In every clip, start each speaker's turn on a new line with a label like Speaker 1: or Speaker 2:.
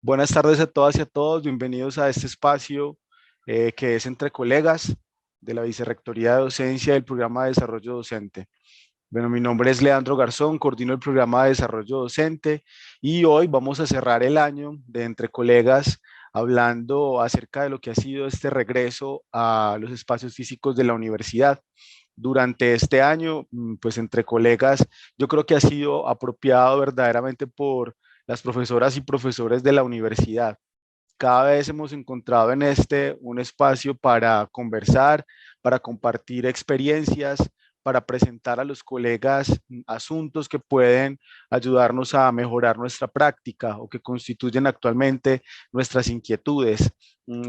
Speaker 1: Buenas tardes a todas y a todos, bienvenidos a este espacio que es Entre Colegas de la Vicerrectoría de Docencia del Programa de Desarrollo Docente. Bueno, mi nombre es Leandro Garzón, coordino el Programa de Desarrollo Docente y hoy vamos a cerrar el año de Entre Colegas hablando acerca de lo que ha sido este regreso a los espacios físicos de la universidad. Durante este año, pues entre colegas, yo creo que ha sido apropiado verdaderamente por las profesoras y profesores de la universidad. Cada vez hemos encontrado en este un espacio para conversar, para compartir experiencias, para presentar a los colegas asuntos que pueden ayudarnos a mejorar nuestra práctica o que constituyen actualmente nuestras inquietudes.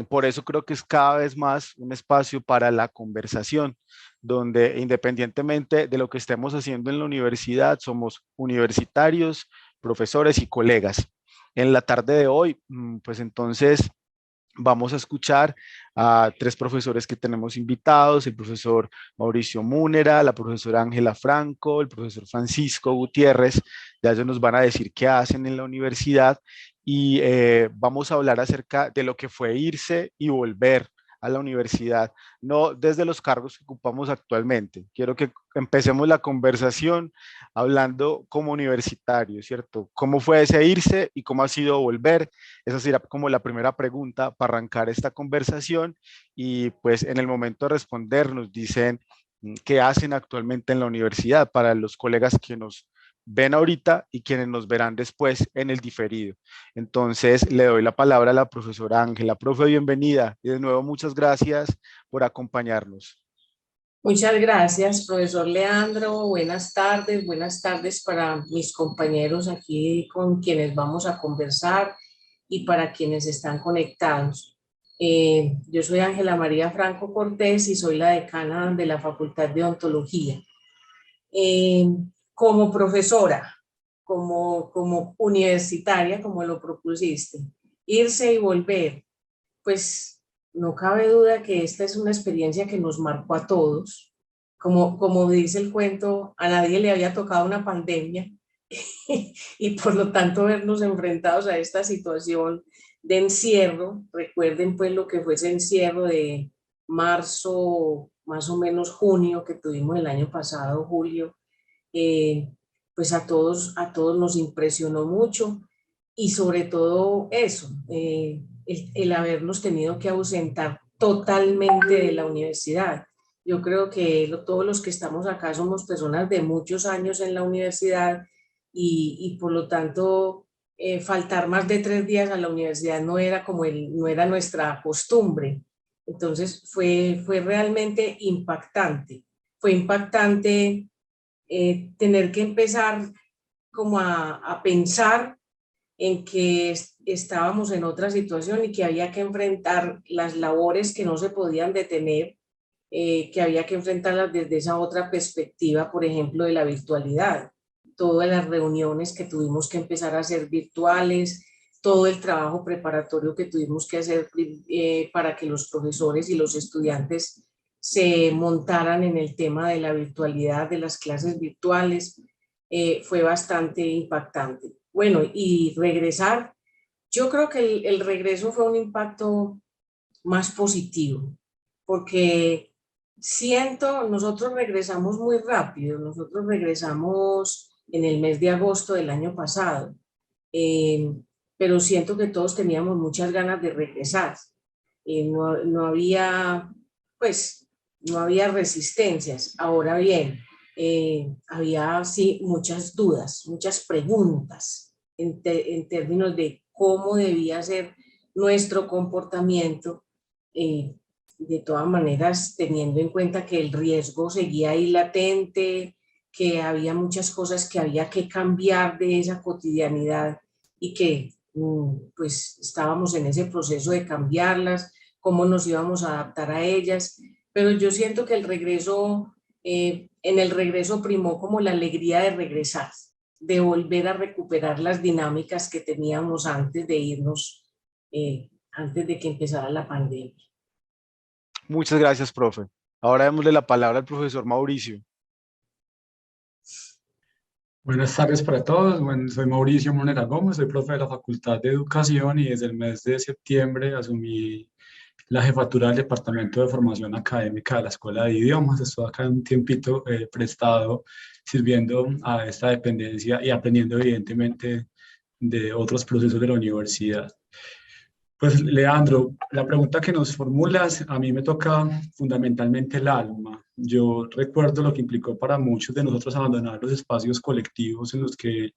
Speaker 1: Por eso creo que es cada vez más un espacio para la conversación, donde independientemente de lo que estemos haciendo en la universidad, somos universitarios, profesores y colegas. En la tarde de hoy, pues entonces vamos a escuchar a tres profesores que tenemos invitados, el profesor Mauricio Múnera, la profesora Ángela Franco, el profesor Francisco Gutiérrez. Ya ellos nos van a decir qué hacen en la universidad y vamos a hablar acerca de lo que fue irse y volver a la universidad, no desde los cargos que ocupamos actualmente. Quiero que empecemos la conversación hablando como universitario, ¿cierto? ¿Cómo fue ese irse y cómo ha sido volver? Esa sería como la primera pregunta para arrancar esta conversación y pues en el momento de responder nos dicen qué hacen actualmente en la universidad para los colegas que nos ven ahorita y quienes nos verán después en el diferido. Entonces le doy la palabra a la profesora Ángela. Profe, bienvenida y de nuevo muchas gracias por acompañarnos.
Speaker 2: Muchas gracias, profesor Leandro. Buenas tardes para mis compañeros aquí con quienes vamos a conversar y para quienes están conectados. Yo soy Ángela María Franco Cortés y soy la decana de la Facultad de Odontología. Eh, Como profesora, como universitaria, como lo propusiste, irse y volver, pues no cabe duda que esta es una experiencia que nos marcó a todos. Como dice el cuento, a nadie le había tocado una pandemia y por lo tanto vernos enfrentados a esta situación de encierro. Recuerden pues lo que fue ese encierro de marzo, más o menos junio que tuvimos el año pasado, julio. Pues a todos nos impresionó mucho y sobre todo eso, el habernos tenido que ausentar totalmente de la universidad. Yo creo que todos los que estamos acá somos personas de muchos años en la universidad y por lo tanto faltar más de 3 días a la universidad no era nuestra costumbre. Entonces fue realmente impactante. Fue impactante tener que empezar como a pensar en que estábamos en otra situación y que había que enfrentar las labores que no se podían detener, que había que enfrentarlas desde esa otra perspectiva, por ejemplo, de la virtualidad. Todas las reuniones que tuvimos que empezar a hacer virtuales, todo el trabajo preparatorio que tuvimos que hacer para que los profesores y los estudiantes se montaran en el tema de la virtualidad, de las clases virtuales, fue bastante impactante. Bueno, y regresar, yo creo que el regreso fue un impacto más positivo, porque nosotros regresamos muy rápido, nosotros regresamos en el mes de agosto del año pasado, eh, pero siento que todos teníamos muchas ganas de regresar. No había, pues, no había resistencias. Ahora bien, había sí muchas dudas, muchas preguntas en términos de cómo debía ser nuestro comportamiento, eh, de todas maneras teniendo en cuenta que el riesgo seguía ahí latente, que había muchas cosas que había que cambiar de esa cotidianidad y que pues estábamos en ese proceso de cambiarlas, cómo nos íbamos a adaptar a ellas, pero yo siento que en el regreso primó como la alegría de regresar, de volver a recuperar las dinámicas que teníamos antes de irnos, antes de que empezara la pandemia.
Speaker 1: Muchas gracias, profe. Ahora démosle la palabra al profesor Mauricio.
Speaker 3: Buenas tardes para todos. Bueno, soy Mauricio Monera Gómez, soy profe de la Facultad de Educación y desde el mes de septiembre asumí la jefatura del Departamento de Formación Académica de la Escuela de Idiomas. Estoy acá un tiempito prestado sirviendo a esta dependencia y aprendiendo evidentemente de otros procesos de la universidad. Pues Leandro, la pregunta que nos formulas a mí me toca fundamentalmente el alma. Yo recuerdo lo que implicó para muchos de nosotros abandonar los espacios colectivos en los que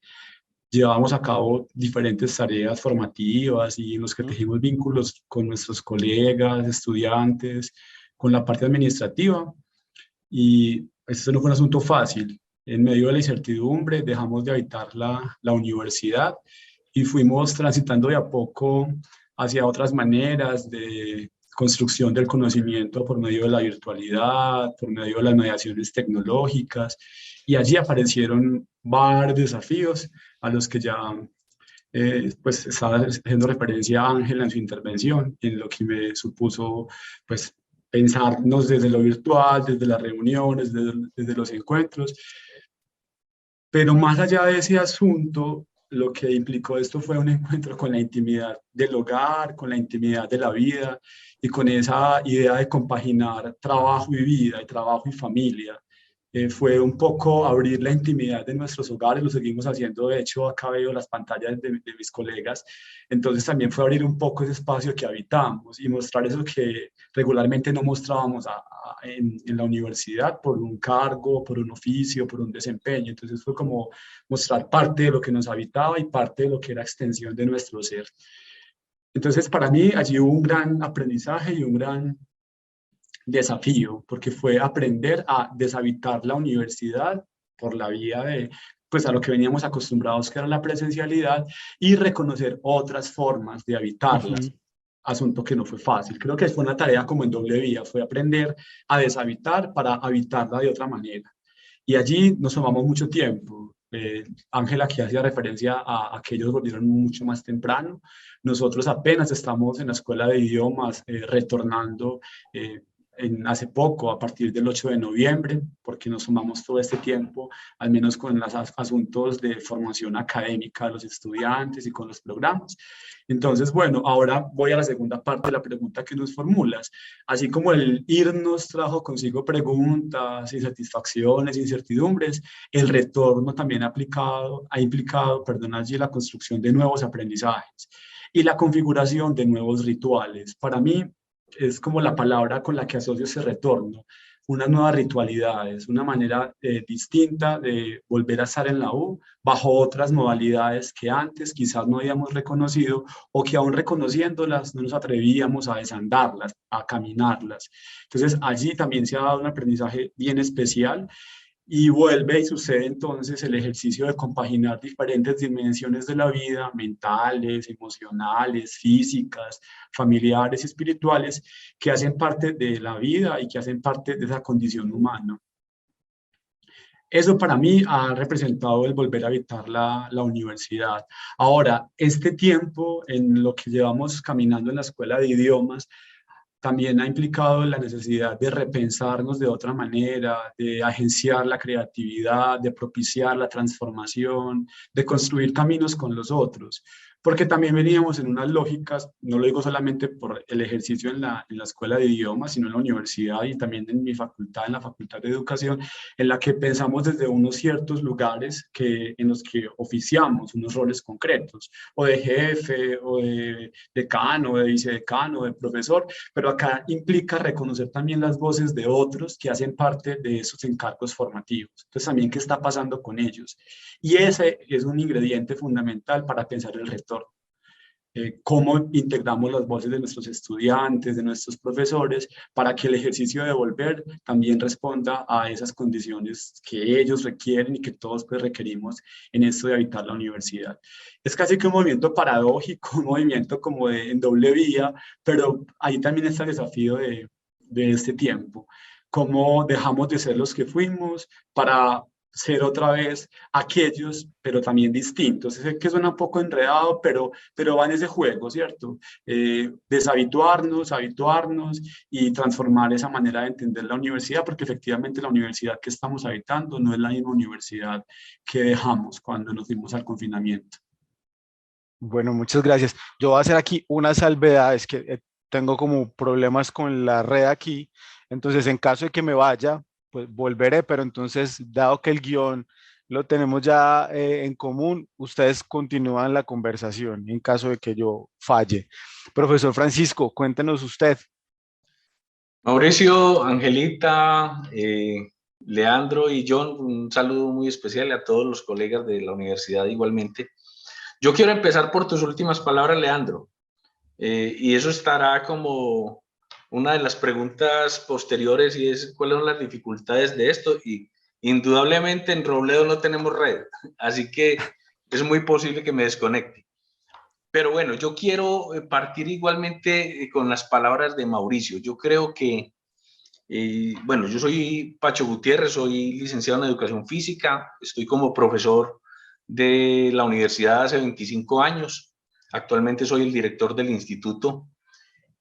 Speaker 3: llevábamos a cabo diferentes tareas formativas y en los que
Speaker 1: Ujú.
Speaker 3: tejimos vínculos con nuestros colegas, estudiantes, con la parte administrativa. Y esto no fue un asunto fácil. En medio de la incertidumbre dejamos de habitar la universidad y fuimos transitando de a poco hacia otras maneras de construcción del conocimiento por medio de la virtualidad, por medio de las mediaciones tecnológicas. Y allí aparecieron varios desafíos a los que ya pues estaba haciendo referencia a Ángela en su intervención, en lo que me supuso pues pensarnos desde lo virtual, desde las reuniones, desde los encuentros. Pero más allá de ese asunto, lo que implicó esto fue un encuentro con la intimidad del hogar, con la intimidad de la vida y con esa idea de compaginar trabajo y vida, y trabajo y familia. Fue un poco abrir la intimidad de nuestros hogares, lo seguimos haciendo, de hecho acá veo las pantallas de mis colegas, entonces también fue abrir un poco ese espacio que habitamos y mostrar eso que regularmente no mostrábamos en la universidad por un cargo, por un oficio, por un desempeño, entonces fue como mostrar parte de lo que nos habitaba y parte de lo que era extensión de nuestro ser. Entonces para mí allí hubo un gran aprendizaje y un gran desafío, porque fue aprender a deshabitar la universidad por la vía de, pues a lo que veníamos acostumbrados, que era la presencialidad, y reconocer otras formas de habitarlas.
Speaker 1: Ujú.
Speaker 3: Asunto que no fue fácil. Creo que fue una tarea como en doble vía, fue aprender a deshabitar para habitarla de otra manera. Y allí nos tomamos mucho tiempo. Ángela aquí hacía referencia a que ellos volvieron mucho más temprano. Nosotros apenas estamos en la escuela de idiomas retornando hace poco, a partir del 8 de noviembre, porque nos tomamos todo este tiempo, al menos con los asuntos de formación académica de los estudiantes y con los programas. Entonces, bueno, ahora voy a la segunda parte de la pregunta que nos formulas. Así como el irnos trajo consigo preguntas, insatisfacciones, incertidumbres, el retorno también ha implicado, perdón, allí la construcción de nuevos aprendizajes y la configuración de nuevos rituales. Para mí es como la palabra con la que asocio ese retorno, unas nuevas ritualidades, una manera distinta de volver a estar en la U bajo otras modalidades que antes quizás no habíamos reconocido o que aún reconociéndolas no nos atrevíamos a desandarlas, a caminarlas. Entonces allí también se ha dado un aprendizaje bien especial y vuelve y sucede entonces el ejercicio de compaginar diferentes dimensiones de la vida, mentales, emocionales, físicas, familiares, espirituales, que hacen parte de la vida y que hacen parte de esa condición humana. Eso para mí ha representado el volver a habitar la universidad. Ahora, este tiempo en lo que llevamos caminando en la escuela de idiomas, también ha implicado la necesidad de repensarnos de otra manera, de agenciar la creatividad, de propiciar la transformación, de construir caminos con los otros. Porque también veníamos en unas lógicas, no lo digo solamente por el ejercicio en la escuela de idiomas, sino en la universidad y también en mi facultad, en la Facultad de Educación, en la que pensamos desde unos ciertos lugares en los que oficiamos unos roles concretos, o de jefe, o de decano, de vicedecano, de profesor, pero acá implica reconocer también las voces de otros que hacen parte de esos encargos formativos. Entonces, también qué está pasando con ellos. Y ese es un ingrediente fundamental para pensar el retorno. Cómo integramos las voces de nuestros estudiantes, de nuestros profesores, para que el ejercicio de volver también responda a esas condiciones que ellos requieren y que todos pues, requerimos en esto de habitar la universidad. Es casi que un movimiento paradójico, un movimiento como en doble vía, pero ahí también está el desafío de este tiempo. Cómo dejamos de ser los que fuimos para ser otra vez aquellos, pero también distintos. Sé que suena un poco enredado, pero va en ese juego, ¿cierto? Deshabituarnos, habituarnos y transformar esa manera de entender la universidad, porque efectivamente la universidad que estamos habitando no es la misma universidad que dejamos cuando nos fuimos al confinamiento.
Speaker 1: Bueno, muchas gracias. Yo voy a hacer aquí una salvedad, es que tengo como problemas con la red aquí, entonces en caso de que me vaya, pues volveré, pero entonces, dado que el guión lo tenemos ya en común, ustedes continúan la conversación en caso de que yo falle. Profesor Francisco, cuéntenos usted.
Speaker 4: Mauricio, Angelita, Leandro y John, un saludo muy especial y a todos los colegas de la universidad igualmente. Yo quiero empezar por tus últimas palabras, Leandro, y eso estará como una de las preguntas posteriores y es cuáles son las dificultades de esto y indudablemente en Robledo no tenemos red, así que es muy posible que me desconecte. Pero bueno, yo quiero partir igualmente con las palabras de Mauricio. Yo creo que, bueno, yo soy Pacho Gutiérrez, soy licenciado en Educación Física, estoy como profesor de la universidad hace 25 años. Actualmente soy el director del instituto.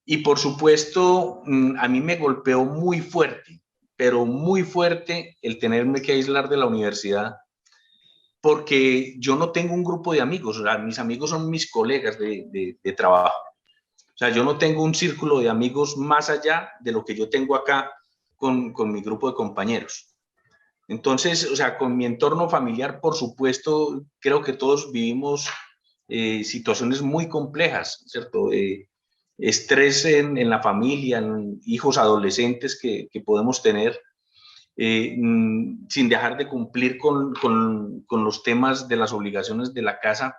Speaker 4: Y por supuesto, a mí me golpeó muy fuerte, pero muy fuerte el tenerme que aislar de la universidad porque yo no tengo un grupo de amigos, o sea, mis amigos son mis colegas de trabajo. O sea, yo no tengo un círculo de amigos más allá de lo que yo tengo acá con mi grupo de compañeros. Entonces, o sea, con mi entorno familiar, por supuesto, creo que todos vivimos situaciones muy complejas, ¿cierto? Estrés en la familia, en hijos adolescentes que podemos tener, sin dejar de cumplir con los temas de las obligaciones de la casa,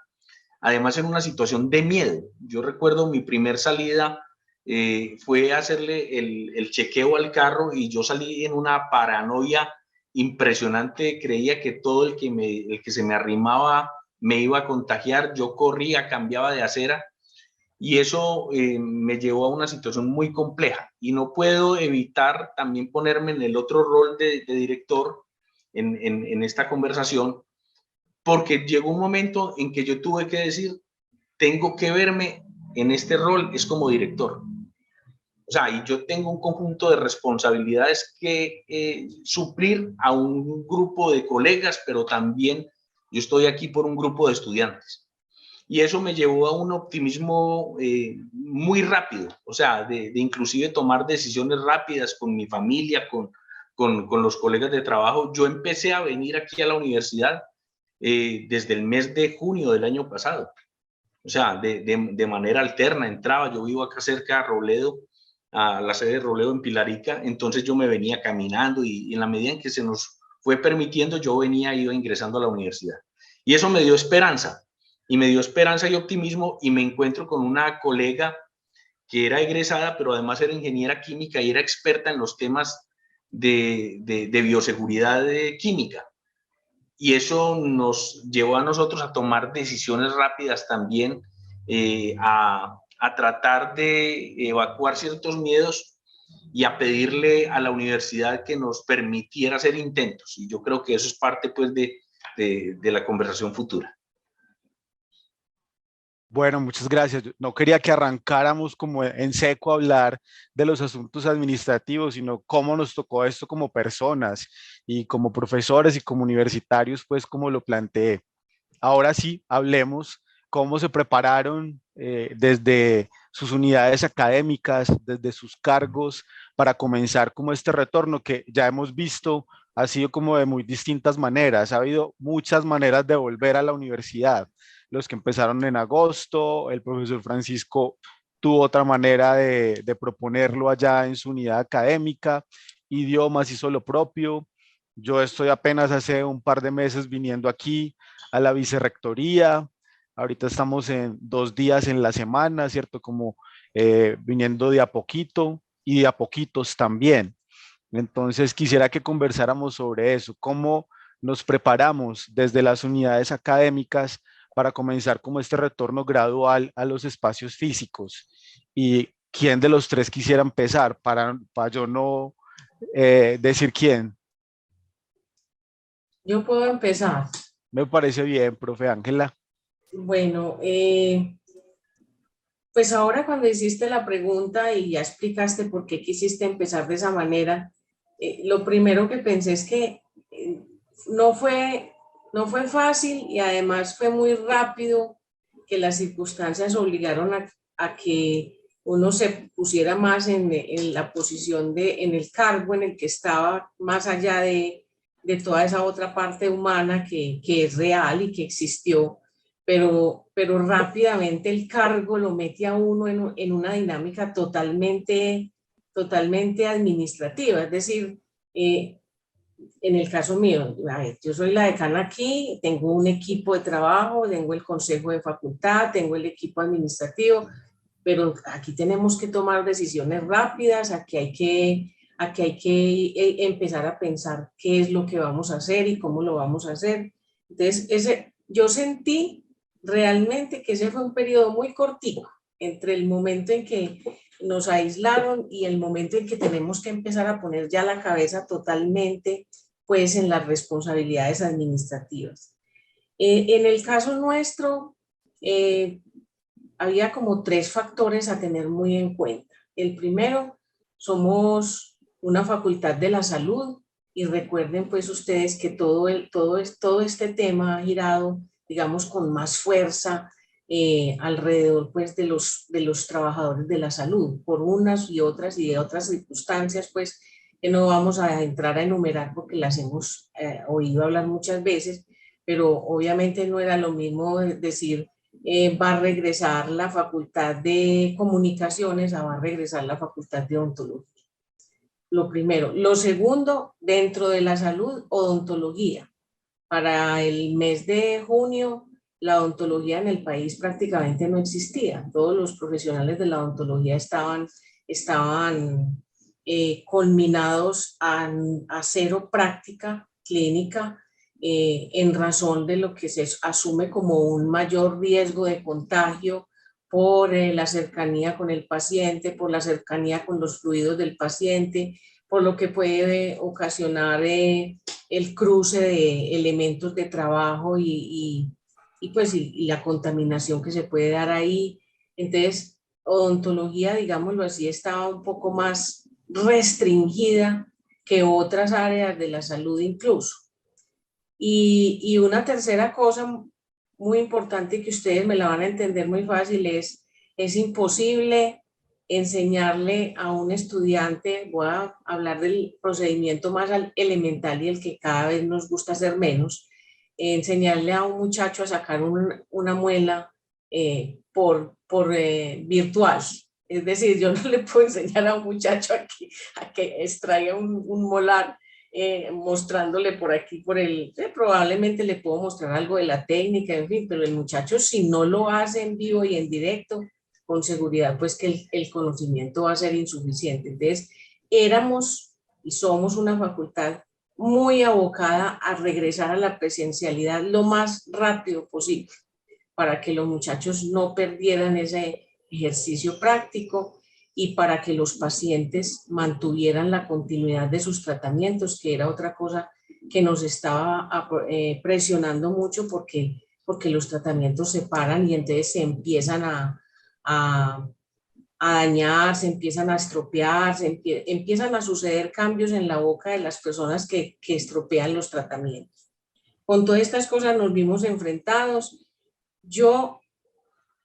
Speaker 4: además en una situación de miedo. Yo recuerdo mi primer salida fue hacerle el chequeo al carro y yo salí en una paranoia impresionante, creía que todo el que se me arrimaba me iba a contagiar, yo corría, cambiaba de acera y eso me llevó a una situación muy compleja y no puedo evitar también ponerme en el otro rol de director en esta conversación, porque llegó un momento en que yo tuve que decir, tengo que verme en este rol, es como director. O sea, y yo tengo un conjunto de responsabilidades que suplir a un grupo de colegas, pero también yo estoy aquí por un grupo de estudiantes. Y eso me llevó a un optimismo muy rápido, o sea, de inclusive tomar decisiones rápidas con mi familia, con los colegas de trabajo. Yo empecé a venir aquí a la universidad desde el mes de junio del año pasado, o sea, de manera alterna, entraba, yo vivo acá cerca de Robledo, a la sede de Robledo en Pilarica, entonces yo me venía caminando y en la medida en que se nos fue permitiendo, yo iba ingresando a la universidad. Y eso me dio esperanza, y me dio esperanza y optimismo, y me encuentro con una colega que era egresada, pero además era ingeniera química y era experta en los temas de bioseguridad química. Y eso nos llevó a nosotros a tomar decisiones rápidas también, a tratar de evacuar ciertos miedos y a pedirle a la universidad que nos permitiera hacer intentos. Y yo creo que eso es parte pues de la conversación futura.
Speaker 1: Bueno, muchas gracias. No quería que arrancáramos como en seco a hablar de los asuntos administrativos, sino cómo nos tocó esto como personas y como profesores y como universitarios, pues como lo planteé. Ahora sí, hablemos cómo se prepararon desde sus unidades académicas, desde sus cargos, para comenzar como este retorno que ya hemos visto ha sido como de muy distintas maneras. Ha habido muchas maneras de volver a la universidad. Los que empezaron en agosto, el profesor Francisco tuvo otra manera de proponerlo allá en su unidad académica, idiomas hizo lo propio. Yo estoy apenas hace un par de meses viniendo aquí a la vicerrectoría. Ahorita estamos en 2 días en la semana, ¿cierto? Como viniendo de a poquito y de a poquitos también. Entonces quisiera que conversáramos sobre eso, cómo nos preparamos desde las unidades académicas para comenzar como este retorno gradual a los espacios físicos. Y quién de los tres quisiera empezar para yo no decir quién.
Speaker 2: Yo puedo empezar.
Speaker 1: Me parece bien, profe Ángela.
Speaker 2: Bueno, pues ahora cuando hiciste la pregunta y ya explicaste por qué quisiste empezar de esa manera, lo primero que pensé es que no fue, no fue fácil y además fue muy rápido que las circunstancias obligaron a que uno se pusiera más en la posición en el cargo en el que estaba, más allá de toda esa otra parte humana que es real y que existió, pero rápidamente el cargo lo mete a uno en una dinámica totalmente administrativa, es decir, en el caso mío, yo soy la decana aquí, tengo un equipo de trabajo, tengo el consejo de facultad, tengo el equipo administrativo, pero aquí tenemos que tomar decisiones rápidas, aquí hay que empezar a pensar qué es lo que vamos a hacer y cómo lo vamos a hacer. Entonces, yo sentí realmente que ese fue un periodo muy cortico entre el momento en que nos aislaron y el momento en que tenemos que empezar a poner ya la cabeza totalmente pues en las responsabilidades administrativas. En el caso nuestro, había como 3 factores a tener muy en cuenta. El primero, somos una facultad de la salud y recuerden pues ustedes que todo este tema ha girado, digamos, con más fuerza alrededor pues de los trabajadores de la salud, por unas y de otras circunstancias pues que no vamos a entrar a enumerar porque las hemos oído hablar muchas veces, pero obviamente no era lo mismo decir va a regresar la facultad de comunicaciones, va a regresar la facultad de odontología. Lo primero. Lo segundo, dentro de la salud, odontología. Para el mes de junio, la odontología en el país prácticamente no existía. Todos los profesionales de la odontología estaban conminados a 0 práctica clínica en razón de lo que se asume como un mayor riesgo de contagio por la cercanía con el paciente, por la cercanía con los fluidos del paciente, por lo que puede ocasionar el cruce de elementos de trabajo y la contaminación que se puede dar ahí. Entonces, odontología, digámoslo así, estaba un poco más restringida que otras áreas de la salud incluso. Y una tercera cosa muy importante que ustedes me la van a entender muy fácil es imposible enseñarle a un estudiante, voy a hablar del procedimiento más elemental y el que cada vez nos gusta hacer menos, enseñarle a un muchacho a sacar una muela por virtual. Es decir, yo no le puedo enseñar a un muchacho a que extraiga un molar mostrándole por aquí, probablemente le puedo mostrar algo de la técnica, en fin, pero el muchacho si no lo hace en vivo y en directo, con seguridad pues que el conocimiento va a ser insuficiente. Entonces, éramos y somos una facultad muy abocada a regresar a la presencialidad lo más rápido posible para que los muchachos no perdieran ese ejercicio práctico y para que los pacientes mantuvieran la continuidad de sus tratamientos, que era otra cosa que nos estaba presionando mucho porque los tratamientos se paran y entonces se empiezan a dañar, se empiezan a estropear, empiezan a suceder cambios en la boca de las personas que estropean los tratamientos. Con todas estas cosas nos vimos enfrentados. Yo,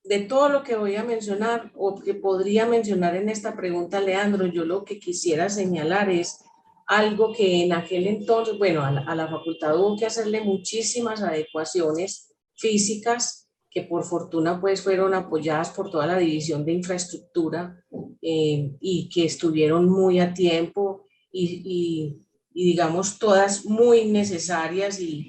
Speaker 2: de todo lo que voy a mencionar o que podría mencionar en esta pregunta, Leandro, yo lo que quisiera señalar es algo que en aquel entonces, bueno, a la facultad hubo que hacerle muchísimas adecuaciones físicas que por fortuna pues fueron apoyadas por toda la división de infraestructura y que estuvieron muy a tiempo y digamos todas muy necesarias y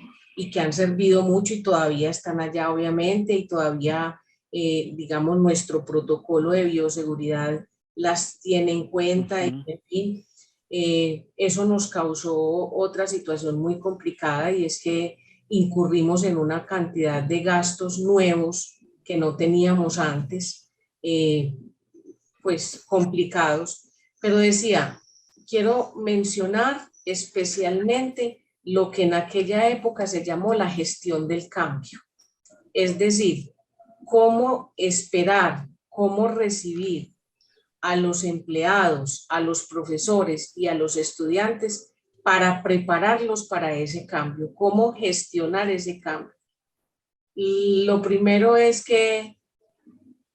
Speaker 2: que han servido mucho y todavía están allá obviamente y todavía digamos nuestro protocolo de bioseguridad las tiene en cuenta y en fin, eso nos causó otra situación muy complicada y es que incurrimos en una cantidad de gastos nuevos que no teníamos antes, pues complicados, pero decía, quiero mencionar especialmente lo que en aquella época se llamó la gestión del cambio. Es decir, cómo esperar, cómo recibir a los empleados, a los profesores y a los estudiantes para prepararlos para ese cambio, cómo gestionar ese cambio. Y lo primero es que,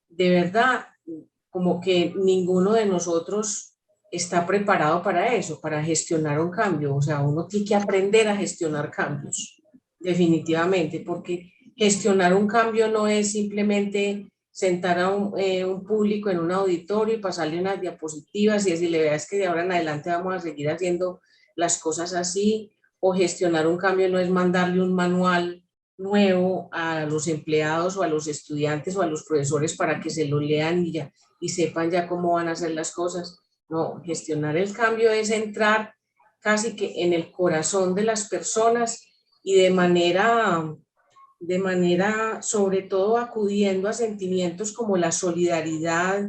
Speaker 2: de verdad, como que ninguno de nosotros está preparado para eso, para gestionar un cambio. O sea, uno tiene que aprender a gestionar cambios, definitivamente, porque gestionar un cambio no es simplemente sentar a un público en un auditorio y pasarle unas diapositivas y decirle, vea, es que de ahora en adelante vamos a seguir haciendo las cosas así, o gestionar un cambio no es mandarle un manual nuevo a los empleados o a los estudiantes o a los profesores para que se lo lean y sepan ya cómo van a hacer las cosas. No, gestionar el cambio es entrar casi que en el corazón de las personas y de manera sobre todo acudiendo a sentimientos como la solidaridad,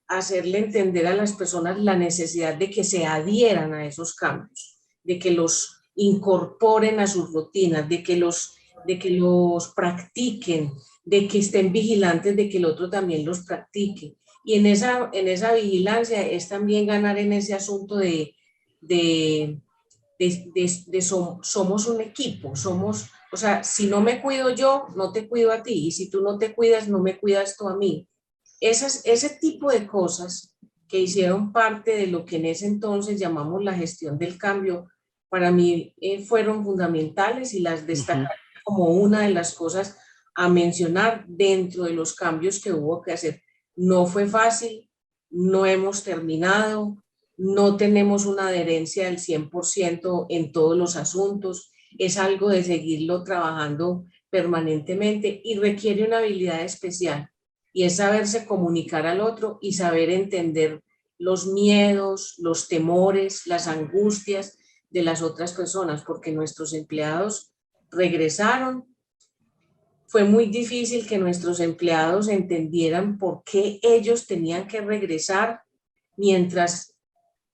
Speaker 2: hacerle entender a las personas la necesidad de que se adhieran a esos cambios, de que los incorporen a sus rutinas, de que los practiquen, de que estén vigilantes de que el otro también los practique. Y en esa vigilancia es también ganar en ese asunto somos un equipo, o sea, si no me cuido yo, no te cuido a ti, y si tú no te cuidas, no me cuidas tú a mí. Ese tipo de cosas que hicieron parte de lo que en ese entonces llamamos la gestión del cambio, para mí fueron fundamentales y las destacaría como una de las cosas a mencionar dentro de los cambios que hubo que hacer. No fue fácil, no hemos terminado, no tenemos una adherencia del 100% en todos los asuntos, es algo de seguirlo trabajando permanentemente y requiere una habilidad especial, y es saberse comunicar al otro y saber entender los miedos, los temores, las angustias de las otras personas, porque nuestros empleados regresaron. Fue muy difícil que nuestros empleados entendieran por qué ellos tenían que regresar mientras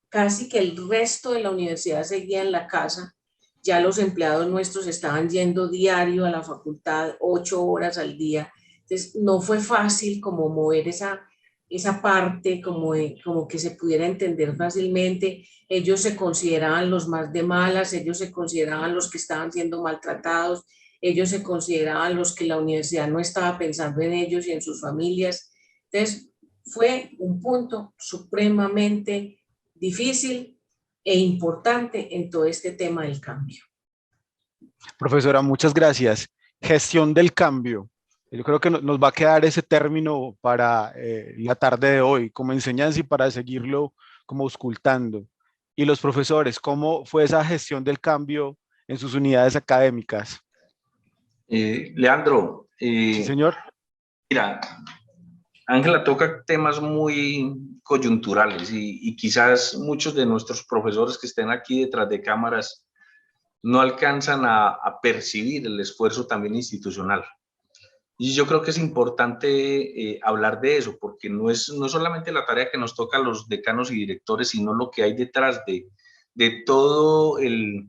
Speaker 2: casi que el resto de la universidad seguía en la casa. Ya los empleados nuestros estaban yendo diario a la facultad 8 horas al día. Entonces no fue fácil como mover esa parte, como que se pudiera entender fácilmente. Ellos se consideraban los más de malas, ellos se consideraban los que estaban siendo maltratados, ellos se consideraban los que la universidad no estaba pensando en ellos y en sus familias. Entonces fue un punto supremamente difícil e importante en todo este tema del cambio.
Speaker 1: Profesora, muchas gracias. Gestión del cambio. Yo creo que nos va a quedar ese término para la tarde de hoy como enseñanza y para seguirlo como auscultando. Y los profesores, ¿cómo fue esa gestión del cambio en sus unidades académicas?
Speaker 4: Leandro.
Speaker 1: Sí, señor.
Speaker 4: Mira, Ángela toca temas muy coyunturales y quizás muchos de nuestros profesores que estén aquí detrás de cámaras no alcanzan a percibir el esfuerzo también institucional. Y yo creo que es importante hablar de eso, porque no es solamente la tarea que nos toca a los decanos y directores, sino lo que hay detrás de todo el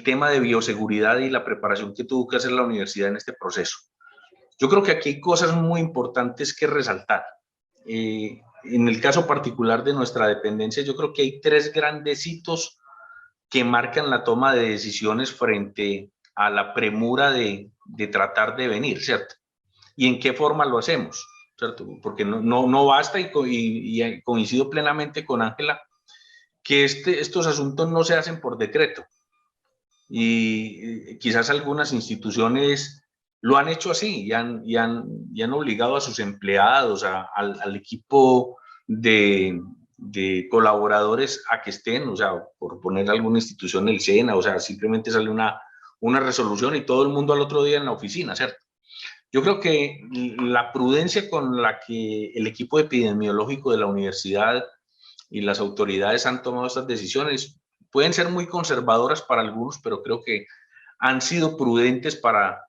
Speaker 4: tema de bioseguridad y la preparación que tuvo que hacer la universidad en este proceso. Yo creo que aquí hay cosas muy importantes que resaltar. En el caso particular de nuestra dependencia, yo creo que hay 3 grandes hitos que marcan la toma de decisiones frente a la premura de tratar de venir, ¿cierto? ¿Y en qué forma lo hacemos? ¿Cierto? Porque no basta, y coincido plenamente con Ángela, que estos asuntos no se hacen por decreto. Y quizás algunas instituciones lo han hecho así y han obligado a sus empleados, al equipo de colaboradores a que estén, o sea, por poner alguna institución, el SENA, o sea, simplemente sale una resolución y todo el mundo al otro día en la oficina, ¿cierto? Yo creo que la prudencia con la que el equipo epidemiológico de la universidad y las autoridades han tomado estas decisiones pueden ser muy conservadoras para algunos, pero creo que han sido prudentes para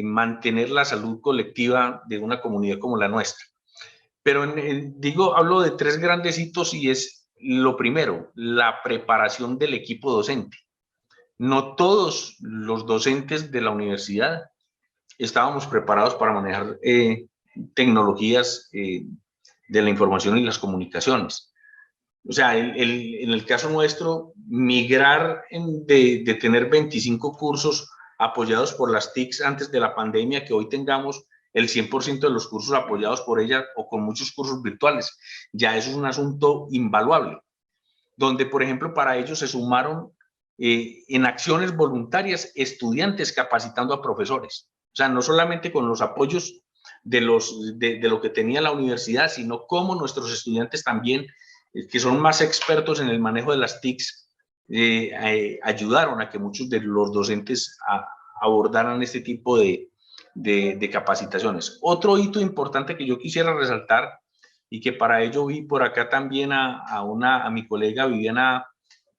Speaker 4: mantener la salud colectiva de una comunidad como la nuestra. Pero hablo de 3 grandes hitos, y es lo primero, la preparación del equipo docente. No todos los docentes de la universidad estábamos preparados para manejar tecnologías de la información y las comunicaciones. O sea, en el caso nuestro, migrar de tener 25 cursos apoyados por las TICs antes de la pandemia, que hoy tengamos el 100% de los cursos apoyados por ellas o con muchos cursos virtuales, ya eso es un asunto invaluable, donde, por ejemplo, para ellos se sumaron en acciones voluntarias estudiantes capacitando a profesores. O sea, no solamente con los apoyos de lo que tenía la universidad, sino como nuestros estudiantes también, que son más expertos en el manejo de las TICs, ayudaron a que muchos de los docentes abordaran este tipo de capacitaciones. Otro hito importante que yo quisiera resaltar, y que para ello vi por acá también a mi colega Viviana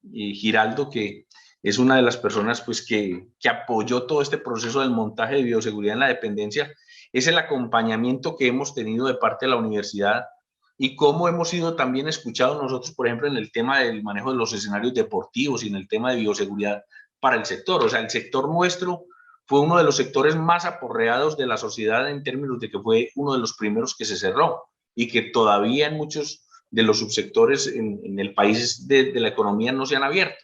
Speaker 4: Giraldo, que es una de las personas pues, que apoyó todo este proceso del montaje de bioseguridad en la dependencia, es el acompañamiento que hemos tenido de parte de la universidad y cómo hemos sido también escuchados nosotros, por ejemplo, en el tema del manejo de los escenarios deportivos y en el tema de bioseguridad para el sector. O sea, el sector nuestro fue uno de los sectores más aporreados de la sociedad en términos de que fue uno de los primeros que se cerró y que todavía en muchos de los subsectores en el país de la economía no se han abierto.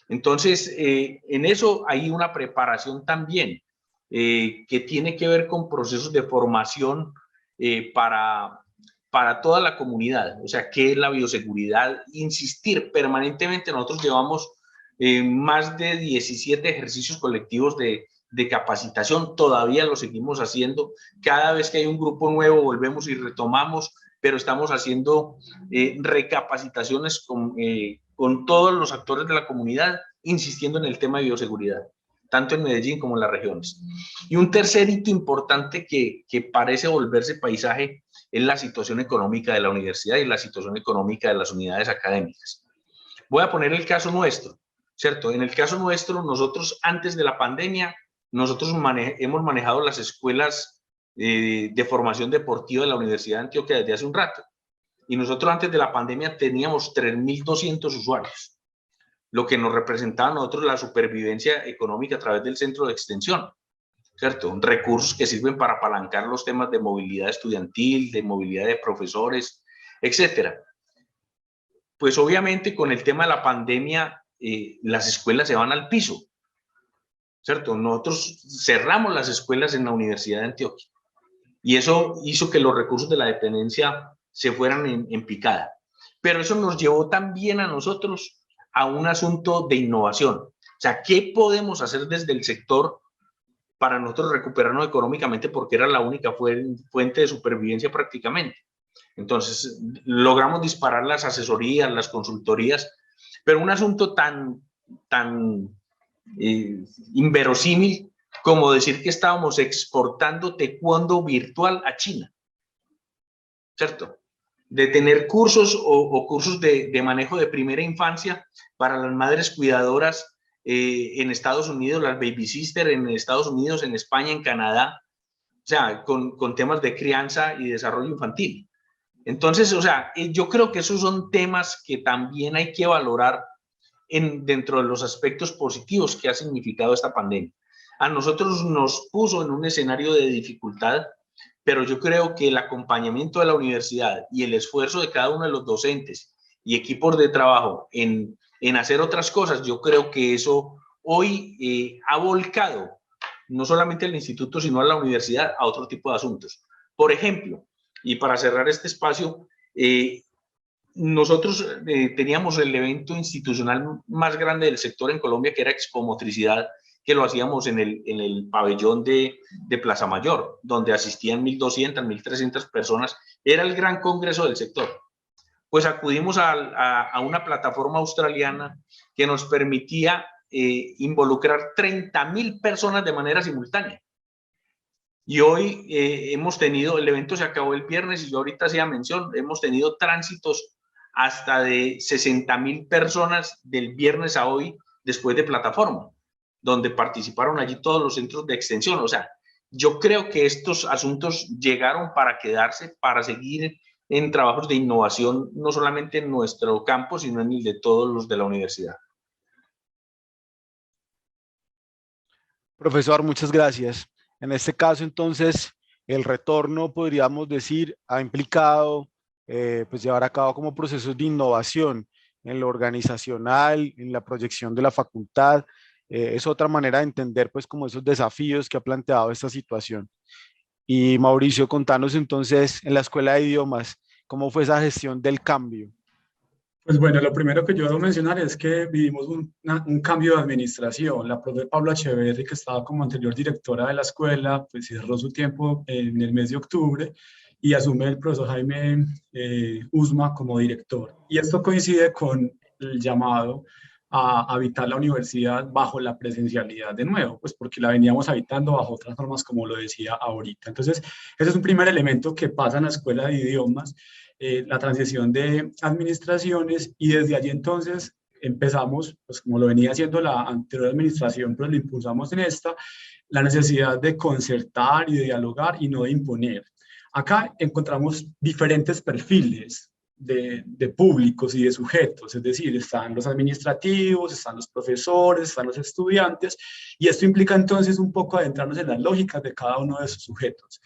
Speaker 4: Entonces, en eso hay una preparación también que tiene que ver con procesos de formación para toda la comunidad. O sea, ¿qué es la bioseguridad? Insistir permanentemente. Nosotros llevamos más de 17 ejercicios colectivos de capacitación, todavía lo seguimos haciendo. Cada vez que hay un grupo nuevo volvemos y retomamos, pero estamos haciendo recapacitaciones con todos los actores de la comunidad, insistiendo en el tema de bioseguridad, tanto en Medellín como en las regiones. Y un tercer hito importante que parece volverse paisaje es la situación económica de la universidad y la situación económica de las unidades académicas. Voy a poner el caso nuestro, ¿cierto? En el caso nuestro, nosotros antes de la pandemia, nosotros hemos manejado las escuelas de formación deportiva de la Universidad de Antioquia desde hace un rato. Y nosotros antes de la pandemia teníamos 3.200 usuarios, lo que nos representaba a nosotros la supervivencia económica a través del centro de extensión, ¿cierto? Recursos que sirven para apalancar los temas de movilidad estudiantil, de movilidad de profesores, etcétera. Pues obviamente con el tema de la pandemia, las escuelas se van al piso, ¿cierto? Nosotros cerramos las escuelas en la Universidad de Antioquia y eso hizo que los recursos de la dependencia se fueran en picada. Pero eso nos llevó también a nosotros a un asunto de innovación. O sea, ¿qué podemos hacer desde el sector para nosotros recuperarnos económicamente? Porque era la única fuente de supervivencia prácticamente. Entonces, logramos disparar las asesorías, las consultorías, pero un asunto tan inverosímil como decir que estábamos exportando taekwondo virtual a China, ¿cierto? De tener cursos o cursos de manejo de primera infancia para las madres cuidadoras en Estados Unidos, las baby sister en Estados Unidos, en España, en Canadá, o sea, con temas de crianza y desarrollo infantil. Entonces, o sea, yo creo que esos son temas que también hay que valorar dentro de los aspectos positivos que ha significado esta pandemia. A nosotros nos puso en un escenario de dificultad, pero yo creo que el acompañamiento de la universidad y el esfuerzo de cada uno de los docentes y equipos de trabajo en hacer otras cosas, yo creo que eso hoy ha volcado no solamente al instituto, sino a la universidad a otro tipo de asuntos. Por ejemplo, y para cerrar este espacio, nosotros teníamos el evento institucional más grande del sector en Colombia, que era Expo Motricidad, que lo hacíamos en el pabellón de Plaza Mayor, donde asistían 1.200, 1.300 personas. Era el gran congreso del sector. Pues acudimos a una plataforma australiana que nos permitía involucrar 30.000 personas de manera simultánea. Y hoy hemos tenido, el evento se acabó el viernes y yo ahorita hacía mención, hemos tenido tránsitos hasta de 60.000 personas del viernes a hoy después de plataforma, donde participaron allí todos los centros de extensión. O sea, yo creo que estos asuntos llegaron para quedarse, para seguir en trabajos de innovación, no solamente en nuestro campo, sino en el de todos los de la universidad.
Speaker 1: Profesor, muchas gracias. En este caso, entonces, el retorno, podríamos decir, ha implicado pues llevar a cabo como procesos de innovación en lo organizacional, en la proyección de la facultad. Es otra manera de entender pues como esos desafíos que ha planteado esta situación. Y Mauricio, contanos entonces en la Escuela de Idiomas, ¿cómo fue esa gestión del cambio?
Speaker 3: Pues bueno, lo primero que yo debo mencionar es que vivimos un cambio de administración. La profe Paula Echeverri, que estaba como anterior directora de la escuela, pues cerró su tiempo en el mes de octubre y asume el profesor Jaime Usma como director. Y esto coincide con el llamado a habitar la universidad bajo la presencialidad de nuevo, pues porque la veníamos habitando bajo otras normas, como lo decía ahorita. Entonces, ese es un primer elemento que pasa en la Escuela de Idiomas, la transición de administraciones, y desde allí entonces empezamos, pues como lo venía haciendo la anterior administración, pero lo impulsamos en esta, la necesidad de concertar y de dialogar y no de imponer. Acá encontramos diferentes perfiles de públicos y de sujetos, es decir, están los administrativos, están los profesores, están los estudiantes, y esto implica entonces un poco adentrarnos en las lógicas de cada uno de esos sujetos,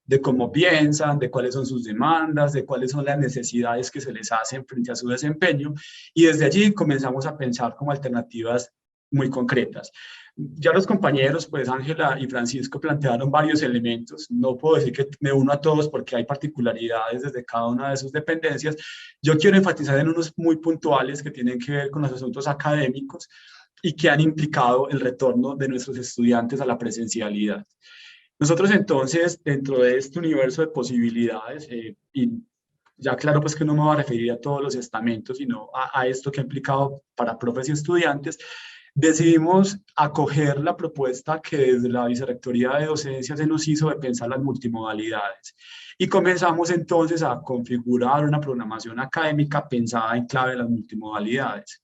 Speaker 3: de cómo piensan, de cuáles son sus demandas, de cuáles son las necesidades que se les hacen frente a su desempeño, y desde allí comenzamos a pensar como alternativas muy concretas. Ya los compañeros, pues Ángela y Francisco, plantearon varios elementos. No puedo decir que me uno a todos porque hay particularidades desde cada una de sus dependencias. Yo quiero enfatizar en unos muy puntuales que tienen que ver con los asuntos académicos y que han implicado el retorno de nuestros estudiantes a la presencialidad. Nosotros entonces, dentro de este universo de posibilidades, y ya claro pues que no me voy a referir a todos los estamentos, sino a esto que ha implicado para profes y estudiantes, decidimos acoger la propuesta que desde la Vicerrectoría de Docencia se nos hizo de pensar las multimodalidades. Y comenzamos entonces a configurar una programación académica pensada en clave de las multimodalidades.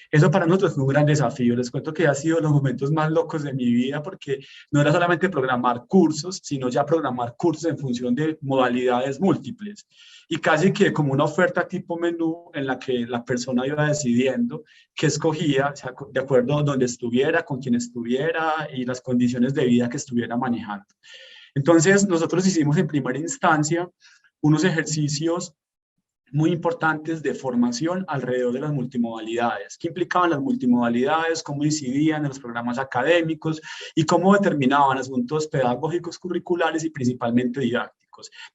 Speaker 3: Eso para nosotros fue un gran desafío. Les cuento que ha sido los momentos más locos de mi vida, porque no era solamente programar cursos, sino ya programar cursos en función de modalidades múltiples. Y casi que como una oferta tipo menú en la que la persona iba decidiendo qué escogía, o sea, de acuerdo a donde estuviera, con quién estuviera y las condiciones de vida que estuviera manejando. Entonces, nosotros hicimos en primera instancia unos ejercicios muy importantes de formación alrededor de las multimodalidades. ¿Qué implicaban las multimodalidades? ¿Cómo incidían en los programas académicos? ¿Y cómo determinaban asuntos pedagógicos, curriculares y principalmente didácticos?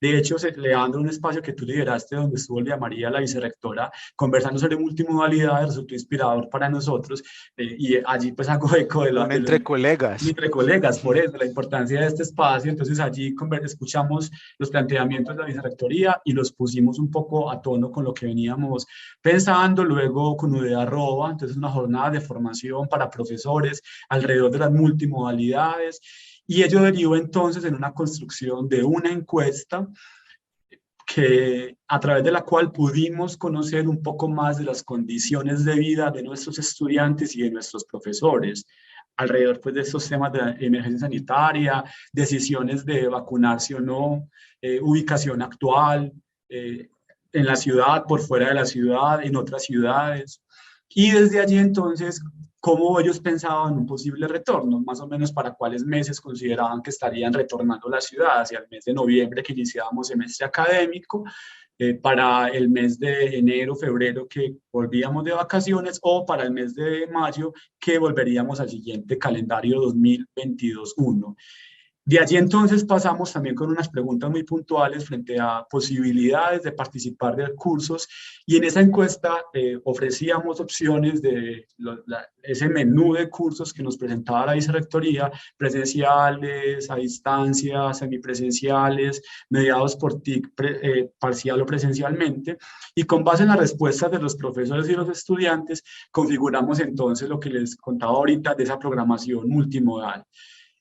Speaker 3: De hecho, Leandro, un espacio que tú lideraste donde estuvo Lía María, la vicerrectora, conversando sobre multimodalidades, resultó inspirador para nosotros, y allí pues hago eco de la...
Speaker 1: Entre colegas.
Speaker 3: Entre colegas, por eso, la importancia de este espacio. Entonces allí escuchamos los planteamientos de la vicerrectoría y los pusimos un poco a tono con lo que veníamos pensando. Luego con UDEA Arroba, entonces una jornada de formación para profesores alrededor de las multimodalidades, y ello derivó entonces en una construcción de una encuesta a través de la cual pudimos conocer un poco más de las condiciones de vida de nuestros estudiantes y de nuestros profesores alrededor pues, de estos temas de emergencia sanitaria, decisiones de vacunarse o no, ubicación actual, en la ciudad, por fuera de la ciudad, en otras ciudades. Y desde allí entonces, cómo ellos pensaban un posible retorno, más o menos para cuáles meses consideraban que estarían retornando a la ciudad, hacia el mes de noviembre que iniciábamos semestre académico, para el mes de enero, febrero que volvíamos de vacaciones, o para el mes de mayo que volveríamos al siguiente calendario 2022-1. De allí entonces pasamos también con unas preguntas muy puntuales frente a posibilidades de participar de cursos, y en esa encuesta ofrecíamos opciones de ese menú de cursos que nos presentaba la vicerrectoría: presenciales, a distancia, semipresenciales, mediados por TIC, parcial o presencialmente, y con base en las respuestas de los profesores y los estudiantes configuramos entonces lo que les contaba ahorita de esa programación multimodal.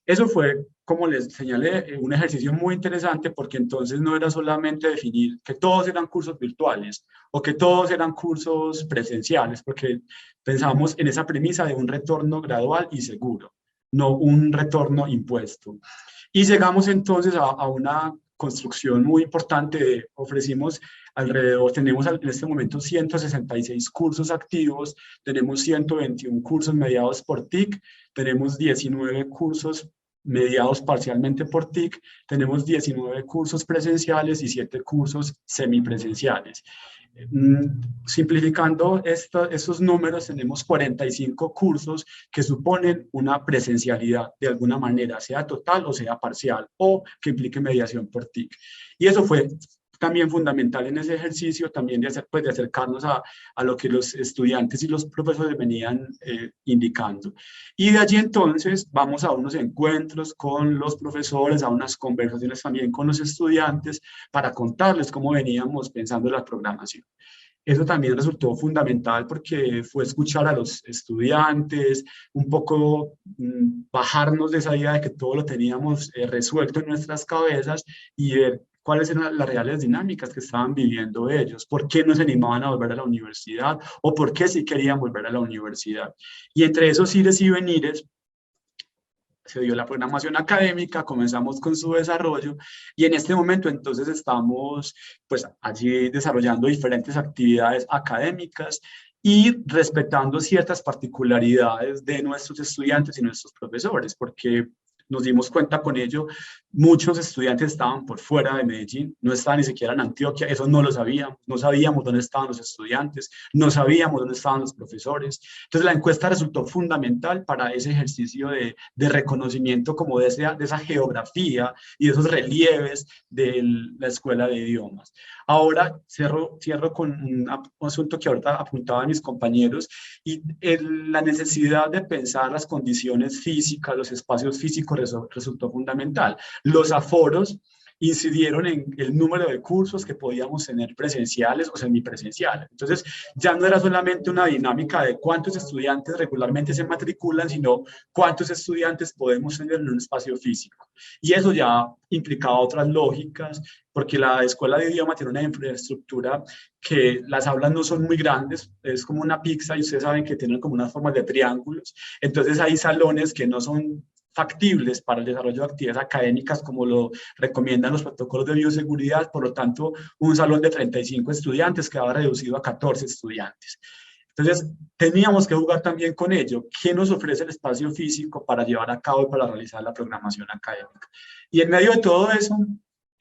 Speaker 3: Eso fue, como les señalé, un ejercicio muy interesante, porque entonces no era solamente definir que todos eran cursos virtuales o que todos eran cursos presenciales, porque pensamos en esa premisa de un retorno gradual y seguro, no un retorno impuesto. Y llegamos entonces a una construcción muy importante. Ofrecimos alrededor, tenemos en este momento 166 cursos activos, tenemos 121 cursos mediados por TIC, tenemos 19 cursos mediados parcialmente por TIC, tenemos 19 cursos presenciales y 7 cursos semipresenciales. Simplificando estos números, tenemos 45 cursos que suponen una presencialidad de alguna manera, sea total o sea parcial, o que implique mediación por TIC. Y eso fue también fundamental en ese ejercicio, también de acercarnos a lo que los estudiantes y los profesores venían indicando. Y de allí entonces vamos a unos encuentros con los profesores, a unas conversaciones también con los estudiantes, para contarles cómo veníamos pensando la programación. Eso también resultó fundamental porque fue escuchar a los estudiantes, un poco bajarnos de esa idea de que todo lo teníamos resuelto en nuestras cabezas y ver cuáles eran las reales dinámicas que estaban viviendo ellos, por qué no se animaban a volver a la universidad o por qué sí querían volver a la universidad. Y entre esos ires y venires, se dio la programación académica, comenzamos con su desarrollo y en este momento entonces estamos pues allí desarrollando diferentes actividades académicas y respetando ciertas particularidades de nuestros estudiantes y nuestros profesores, porque nos dimos cuenta con ello, muchos estudiantes estaban por fuera de Medellín, no estaban ni siquiera en Antioquia, eso no lo sabíamos, no sabíamos dónde estaban los estudiantes, no sabíamos dónde estaban los profesores. Entonces la encuesta resultó fundamental para ese ejercicio de reconocimiento como de esa geografía y de esos relieves de la escuela de idiomas. Ahora cierro con un asunto que ahorita apuntaban mis compañeros y la necesidad de pensar las condiciones físicas, los espacios físicos resultó fundamental. Los aforos incidieron en el número de cursos que podíamos tener presenciales o semipresenciales. Entonces, ya no era solamente una dinámica de cuántos estudiantes regularmente se matriculan, sino cuántos estudiantes podemos tener en un espacio físico. Y eso ya implicaba otras lógicas, porque la escuela de idioma tiene una infraestructura que las aulas no son muy grandes, es como una pizza y ustedes saben que tienen como unas formas de triángulos. Entonces, hay salones que no son factibles para el desarrollo de actividades académicas como lo recomiendan los protocolos de bioseguridad, por lo tanto un salón de 35 estudiantes quedaba reducido a 14 estudiantes. Entonces teníamos que jugar también con ello, ¿qué nos ofrece el espacio físico para llevar a cabo y para realizar la programación académica? Y en medio de todo eso,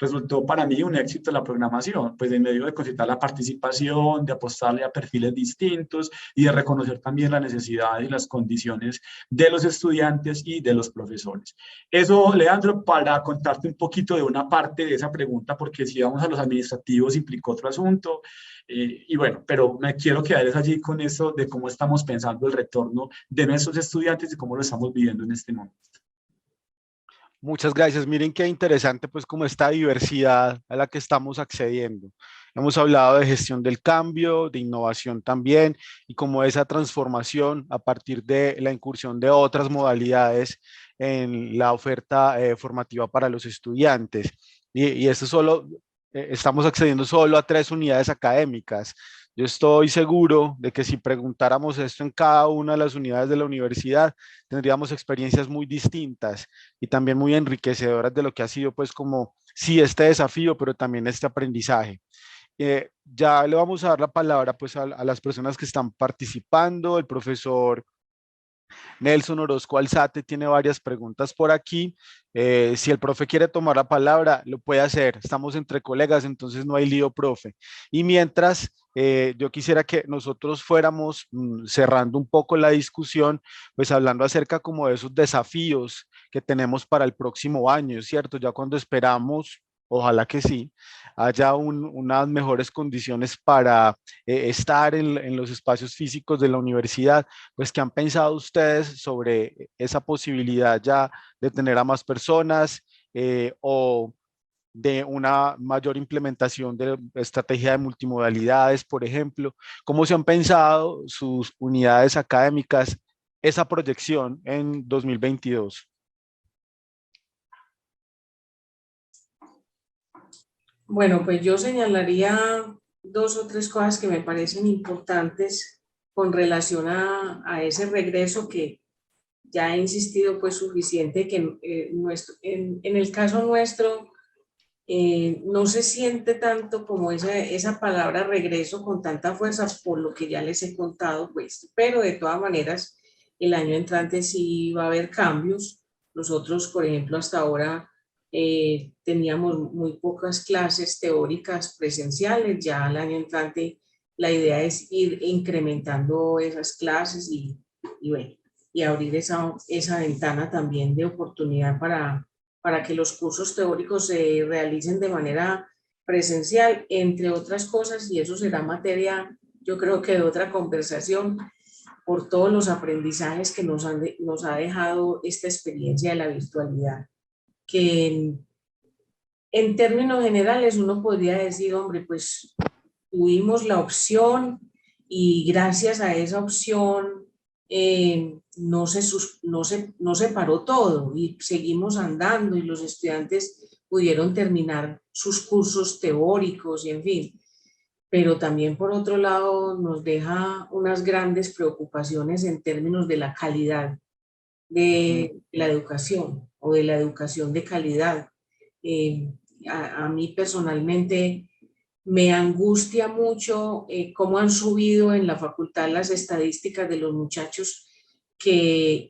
Speaker 3: resultó para mí un éxito la programación, pues en medio de concitar la participación, de apostarle a perfiles distintos y de reconocer también las necesidades y las condiciones de los estudiantes y de los profesores. Eso, Leandro, para contarte un poquito de una parte de esa pregunta, porque si vamos a los administrativos implicó otro asunto, y bueno, pero me quiero quedar allí con eso de cómo estamos pensando el retorno de nuestros estudiantes y cómo lo estamos viviendo en este momento.
Speaker 1: Muchas gracias. Miren qué interesante pues como esta diversidad a la que estamos accediendo. Hemos hablado de gestión del cambio, de innovación también y como esa transformación a partir de la incursión de otras modalidades en la oferta formativa para los estudiantes. Y esto solo, estamos accediendo solo a 3 unidades académicas. Yo estoy seguro de que si preguntáramos esto en cada una de las unidades de la universidad, tendríamos experiencias muy distintas y también muy enriquecedoras de lo que ha sido pues como sí este desafío, pero también este aprendizaje. Ya le vamos a dar la palabra pues a las personas que están participando. El profesor Nelson Orozco Alzate tiene varias preguntas por aquí. Si el profe quiere tomar la palabra, lo puede hacer. Estamos entre colegas, entonces no hay lío, profe. Y mientras, yo quisiera que nosotros fuéramos cerrando un poco la discusión, pues hablando acerca como de esos desafíos que tenemos para el próximo año, ¿cierto? Ya cuando esperamos, ojalá que sí, haya unas mejores condiciones para estar en los espacios físicos de la universidad, pues ¿qué han pensado ustedes sobre esa posibilidad ya de tener a más personas o de una mayor implementación de estrategia de multimodalidades, por ejemplo? ¿Cómo se han pensado sus unidades académicas, esa proyección en 2022?
Speaker 2: Bueno, pues yo señalaría 2 o 3 cosas que me parecen importantes con relación a ese regreso que ya he insistido pues suficiente que en el caso nuestro no se siente tanto como esa palabra regreso con tanta fuerza por lo que ya les he contado, pues, pero de todas maneras el año entrante sí va a haber cambios. Nosotros, por ejemplo, hasta ahora teníamos muy pocas clases teóricas presenciales, ya el año entrante la idea es ir incrementando esas clases y bueno, y abrir esa ventana también de oportunidad para que los cursos teóricos se realicen de manera presencial, entre otras cosas, y eso será materia, yo creo que de otra conversación, por todos los aprendizajes que nos ha dejado esta experiencia de la virtualidad, que en términos generales uno podría decir, hombre, pues tuvimos la opción y gracias a esa opción no se paró todo y seguimos andando y los estudiantes pudieron terminar sus cursos teóricos y en fin. Pero también por otro lado nos deja unas grandes preocupaciones en términos de la calidad de la educación o de la educación de calidad. A mí personalmente me angustia mucho cómo han subido en la facultad las estadísticas de los muchachos que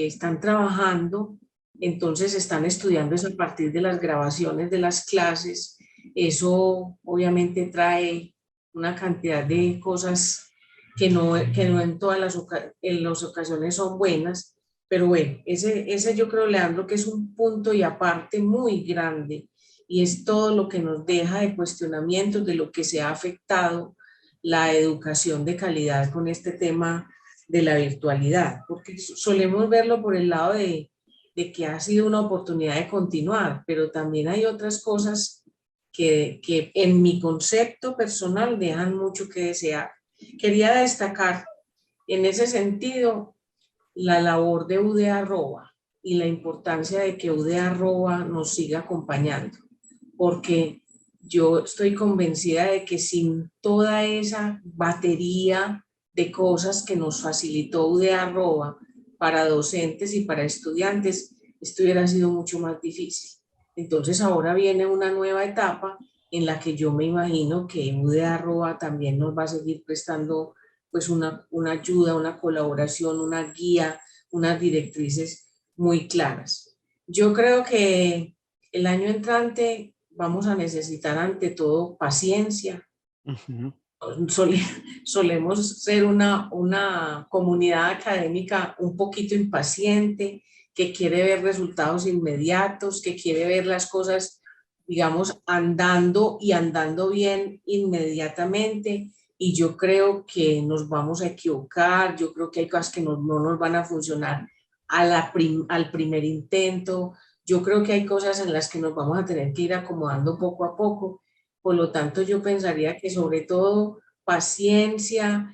Speaker 2: están trabajando, entonces están estudiando eso a partir de las grabaciones de las clases. Eso obviamente trae una cantidad de cosas que no en todas las ocasiones son buenas, pero bueno, ese yo creo, Leandro, que es un punto y aparte muy grande y es todo lo que nos deja de cuestionamientos de lo que se ha afectado la educación de calidad con este tema de la virtualidad, porque solemos verlo por el lado de que ha sido una oportunidad de continuar, pero también hay otras cosas que en mi concepto personal dejan mucho que desear. Quería destacar en ese sentido la labor de UDA-ROA y la importancia de que UDA-ROA nos siga acompañando, porque yo estoy convencida de que sin toda esa batería de cosas que nos facilitó UDA-ROA para docentes y para estudiantes, esto hubiera sido mucho más difícil. Entonces ahora viene una nueva etapa en la que yo me imagino que UDA-ROA también nos va a seguir prestando pues una ayuda, una colaboración, una guía, unas directrices muy claras. Yo creo que el año entrante vamos a necesitar ante todo paciencia. Solemos ser una comunidad académica un poquito impaciente, que quiere ver resultados inmediatos, que quiere ver las cosas, digamos, andando y andando bien inmediatamente. Y yo creo que nos vamos a equivocar, yo creo que hay cosas que no nos van a funcionar al primer intento. Yo creo que hay cosas en las que nos vamos a tener que ir acomodando poco a poco. Por lo tanto, yo pensaría que sobre todo paciencia,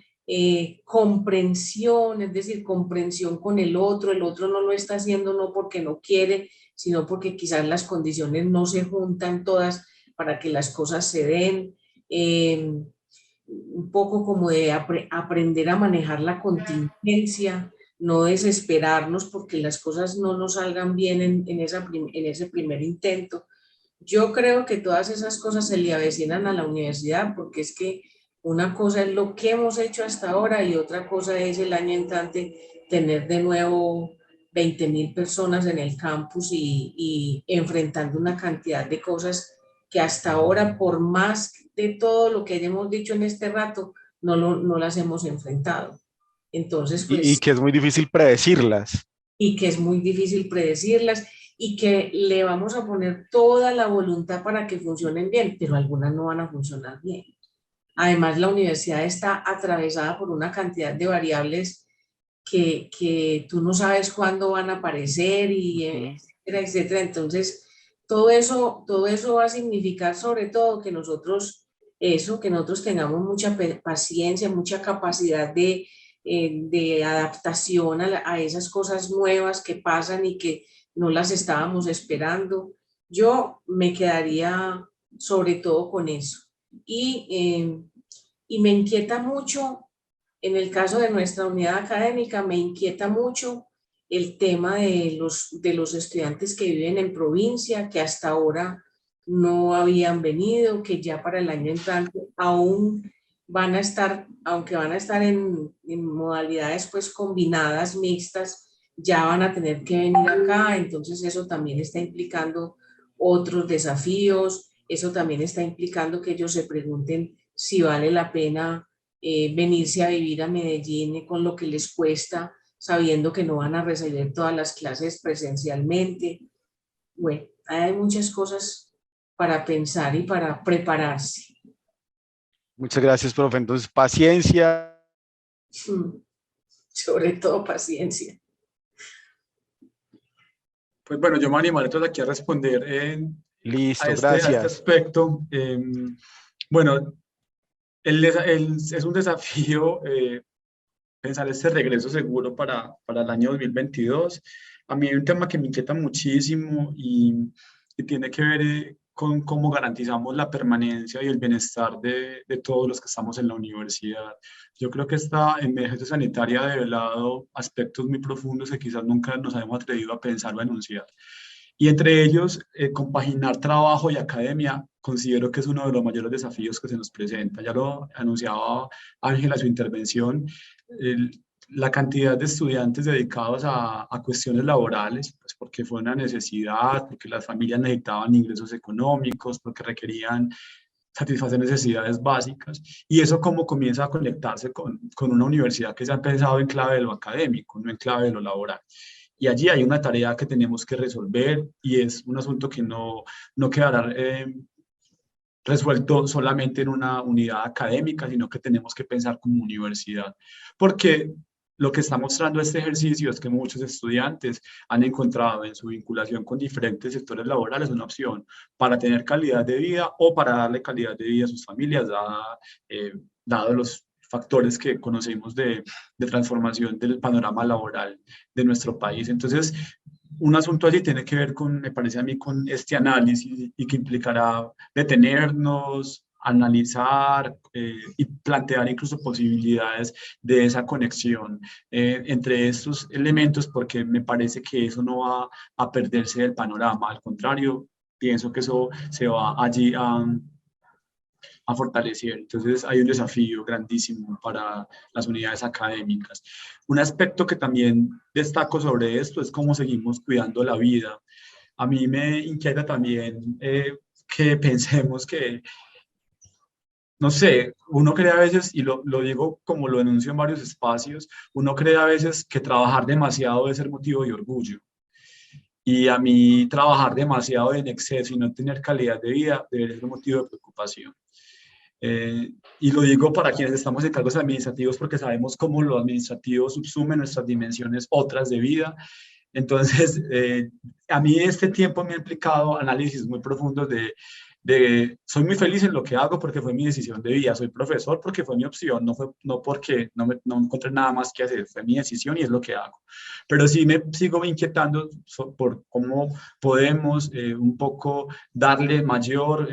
Speaker 2: comprensión, es decir, comprensión con el otro no lo está haciendo no porque no quiere, sino porque quizás las condiciones no se juntan todas para que las cosas se den. Un poco como de aprender a manejar la contingencia, no desesperarnos porque las cosas no nos salgan bien en ese primer intento. Yo creo que todas esas cosas se le avecinan a la universidad porque es que una cosa es lo que hemos hecho hasta ahora y otra cosa es el año entrante tener de nuevo 20.000 personas en el campus y enfrentando una cantidad de cosas que hasta ahora, por más de todo lo que hayamos dicho en este rato, no las hemos enfrentado. Entonces, pues...
Speaker 1: Y que es muy difícil predecirlas.
Speaker 2: Y que es muy difícil predecirlas y que le vamos a poner toda la voluntad para que funcionen bien, pero algunas no van a funcionar bien. Además, la universidad está atravesada por una cantidad de variables que tú no sabes cuándo van a aparecer y etcétera, etcétera. Entonces, todo eso va a significar sobre todo que nosotros tengamos mucha paciencia, mucha capacidad de adaptación a esas cosas nuevas que pasan y que no las estábamos esperando. Yo me quedaría sobre todo con eso. Y me inquieta mucho, en el caso de nuestra unidad académica, me inquieta mucho el tema de los estudiantes que viven en provincia, que hasta ahora no habían venido, que ya para el año entrante aún van a estar, aunque van a estar en modalidades pues combinadas, mixtas, ya van a tener que venir acá, entonces eso también está implicando otros desafíos, eso también está implicando que ellos se pregunten si vale la pena venirse a vivir a Medellín con lo que les cuesta, sabiendo que no van a recibir todas las clases presencialmente. Bueno, hay muchas cosas para pensar y para prepararse.
Speaker 1: Muchas gracias, profe. Entonces, paciencia.
Speaker 2: Sobre todo paciencia.
Speaker 3: Pues bueno, yo me animaré entonces aquí a responder a
Speaker 1: Listo,
Speaker 3: este
Speaker 1: gracias.
Speaker 3: aspecto. Bueno, es un desafío pensar este regreso seguro para el año 2022. A mí hay un tema que me inquieta muchísimo y tiene que ver con cómo garantizamos la permanencia y el bienestar de todos los que estamos en la universidad. Yo creo que esta emergencia sanitaria ha develado aspectos muy profundos que quizás nunca nos habíamos atrevido a pensar o a enunciar. Y entre ellos, compaginar trabajo y academia, considero que es uno de los mayores desafíos que se nos presenta. Ya lo anunciaba Ángela en su intervención, la cantidad de estudiantes dedicados a cuestiones laborales, pues porque fue una necesidad, porque las familias necesitaban ingresos económicos, porque requerían satisfacer necesidades básicas, y eso cómo comienza a conectarse con una universidad que se ha pensado en clave de lo académico, no en clave de lo laboral. Y allí hay una tarea que tenemos que resolver y es un asunto que no quedará resuelto solamente en una unidad académica, sino que tenemos que pensar como universidad. Porque lo que está mostrando este ejercicio es que muchos estudiantes han encontrado en su vinculación con diferentes sectores laborales una opción para tener calidad de vida o para darle calidad de vida a sus familias, dado los factores que conocemos de transformación del panorama laboral de nuestro país. Entonces, un asunto allí tiene que ver con, me parece a mí, con este análisis y que implicará detenernos, analizar y plantear incluso posibilidades de esa conexión entre estos elementos, porque me parece que eso no va a perderse del panorama, al contrario, pienso que eso se va allí a fortalecer. Entonces hay un desafío grandísimo para las unidades académicas. Un aspecto que también destaco sobre esto es cómo seguimos cuidando la vida. A mí me inquieta también que pensemos que, no sé, uno cree a veces, y lo digo como lo denuncio en varios espacios, uno cree a veces que trabajar demasiado debe ser motivo de orgullo. Y a mí trabajar demasiado en exceso y no tener calidad de vida debe ser un motivo de preocupación. Y lo digo para quienes estamos en cargos administrativos porque sabemos cómo lo administrativo subsume nuestras dimensiones otras de vida. Entonces, a mí este tiempo me ha implicado análisis muy profundos soy muy feliz en lo que hago porque fue mi decisión de vida, soy profesor porque fue mi opción, no porque no encontré nada más que hacer, fue mi decisión y es lo que hago. Pero sí me sigo inquietando por cómo podemos un poco darle mayor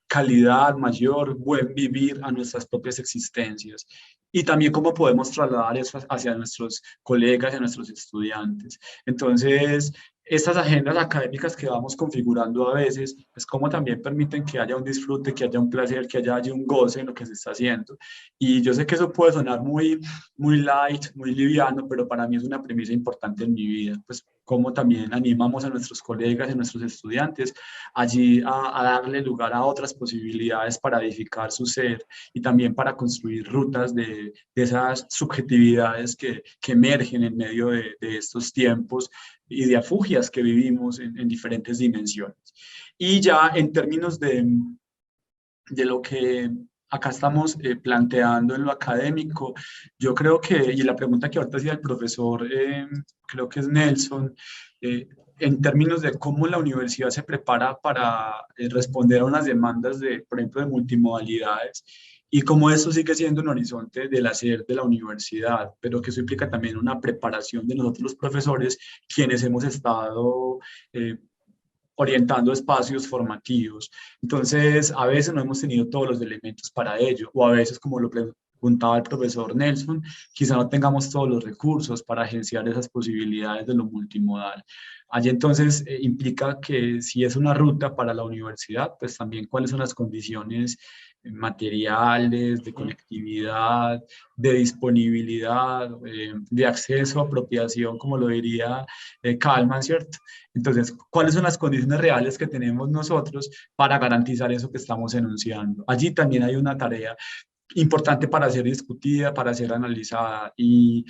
Speaker 3: calidad, mayor buen vivir a nuestras propias existencias. Y también cómo podemos trasladar eso hacia nuestros colegas y a nuestros estudiantes. Entonces, estas agendas académicas que vamos configurando a veces, pues como también permiten que haya un disfrute, que haya un placer, que haya un goce en lo que se está haciendo. Y yo sé que eso puede sonar muy light, muy liviano, pero para mí es una premisa importante en mi vida, pues como también animamos a nuestros colegas y a nuestros estudiantes allí a darle lugar a otras posibilidades para edificar su ser y también para construir rutas de esas subjetividades que emergen en medio de estos tiempos y de afugias que vivimos en diferentes dimensiones. Y ya en términos de lo que acá estamos planteando en lo académico, yo creo que, y la pregunta que ahorita hacía el profesor, creo que es Nelson, en términos de cómo la universidad se prepara para responder a unas demandas por ejemplo, de multimodalidades, y cómo eso sigue siendo un horizonte del hacer de la universidad, pero que eso implica también una preparación de nosotros los profesores, quienes hemos estado orientando espacios formativos. Entonces, a veces no hemos tenido todos los elementos para ello, o a veces, como lo apuntaba el profesor Nelson, quizá no tengamos todos los recursos para agenciar esas posibilidades de lo multimodal. Allí entonces implica que si es una ruta para la universidad, pues también cuáles son las condiciones materiales, de conectividad, de disponibilidad, de acceso, apropiación, como lo diría Kalman, ¿cierto? Entonces, ¿cuáles son las condiciones reales que tenemos nosotros para garantizar eso que estamos enunciando? Allí también hay una tarea importante para ser discutida, para ser analizada. Y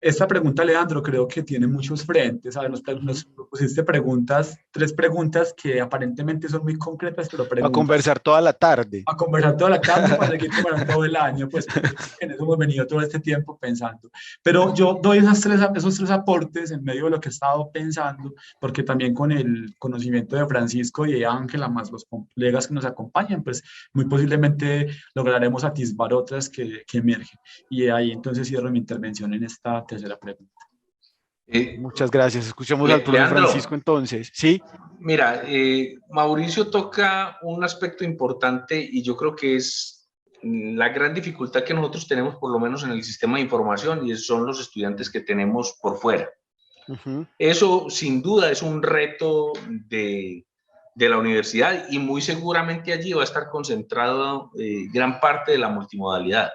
Speaker 3: esta pregunta, Leandro, creo que tiene muchos frentes. ¿Sabes? Nos propusiste preguntas, 3 preguntas que aparentemente son muy concretas, pero
Speaker 1: A
Speaker 3: preguntas
Speaker 1: conversar toda la tarde.
Speaker 3: a conversar toda la tarde para seguir conversando todo el año, pues en eso hemos venido todo este tiempo pensando. Pero yo doy esos tres aportes en medio de lo que he estado pensando, porque también con el conocimiento de Francisco y de Ángela, más los colegas que nos acompañan, pues muy posiblemente lograremos atisbar otras que emergen. Y ahí entonces cierro mi intervención en esta tercera pregunta.
Speaker 1: Muchas gracias. Escuchemos al profe
Speaker 4: Leandro,
Speaker 1: Francisco entonces. Sí.
Speaker 4: Mira, Mauricio toca un aspecto importante y yo creo que es la gran dificultad que nosotros tenemos, por lo menos en el sistema de información, y son los estudiantes que tenemos por fuera. Eso sin duda es un reto de la universidad y muy seguramente allí va a estar concentrado gran parte de la multimodalidad.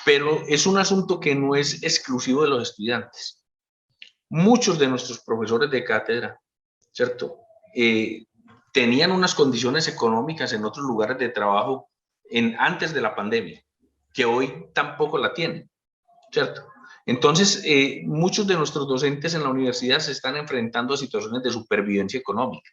Speaker 4: Pero es un asunto que no es exclusivo de los estudiantes. Muchos de nuestros profesores de cátedra, ¿cierto? Tenían unas condiciones económicas en otros lugares de trabajo antes de la pandemia, que hoy tampoco la tienen, ¿cierto? Entonces, muchos de nuestros docentes en la universidad se están enfrentando a situaciones de supervivencia económica,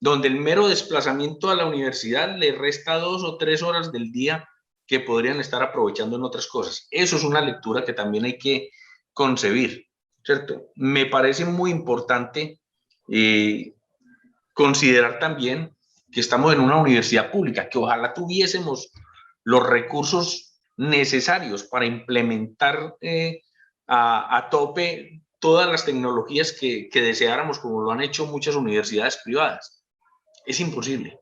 Speaker 4: donde el mero desplazamiento a la universidad le resta 2 o 3 horas del día que podrían estar aprovechando en otras cosas. Eso es una lectura que también hay que concebir, ¿cierto? Me parece muy importante considerar también que estamos en una universidad pública, que ojalá tuviésemos los recursos necesarios para implementar a tope todas las tecnologías que deseáramos, como lo han hecho muchas universidades privadas. Es imposible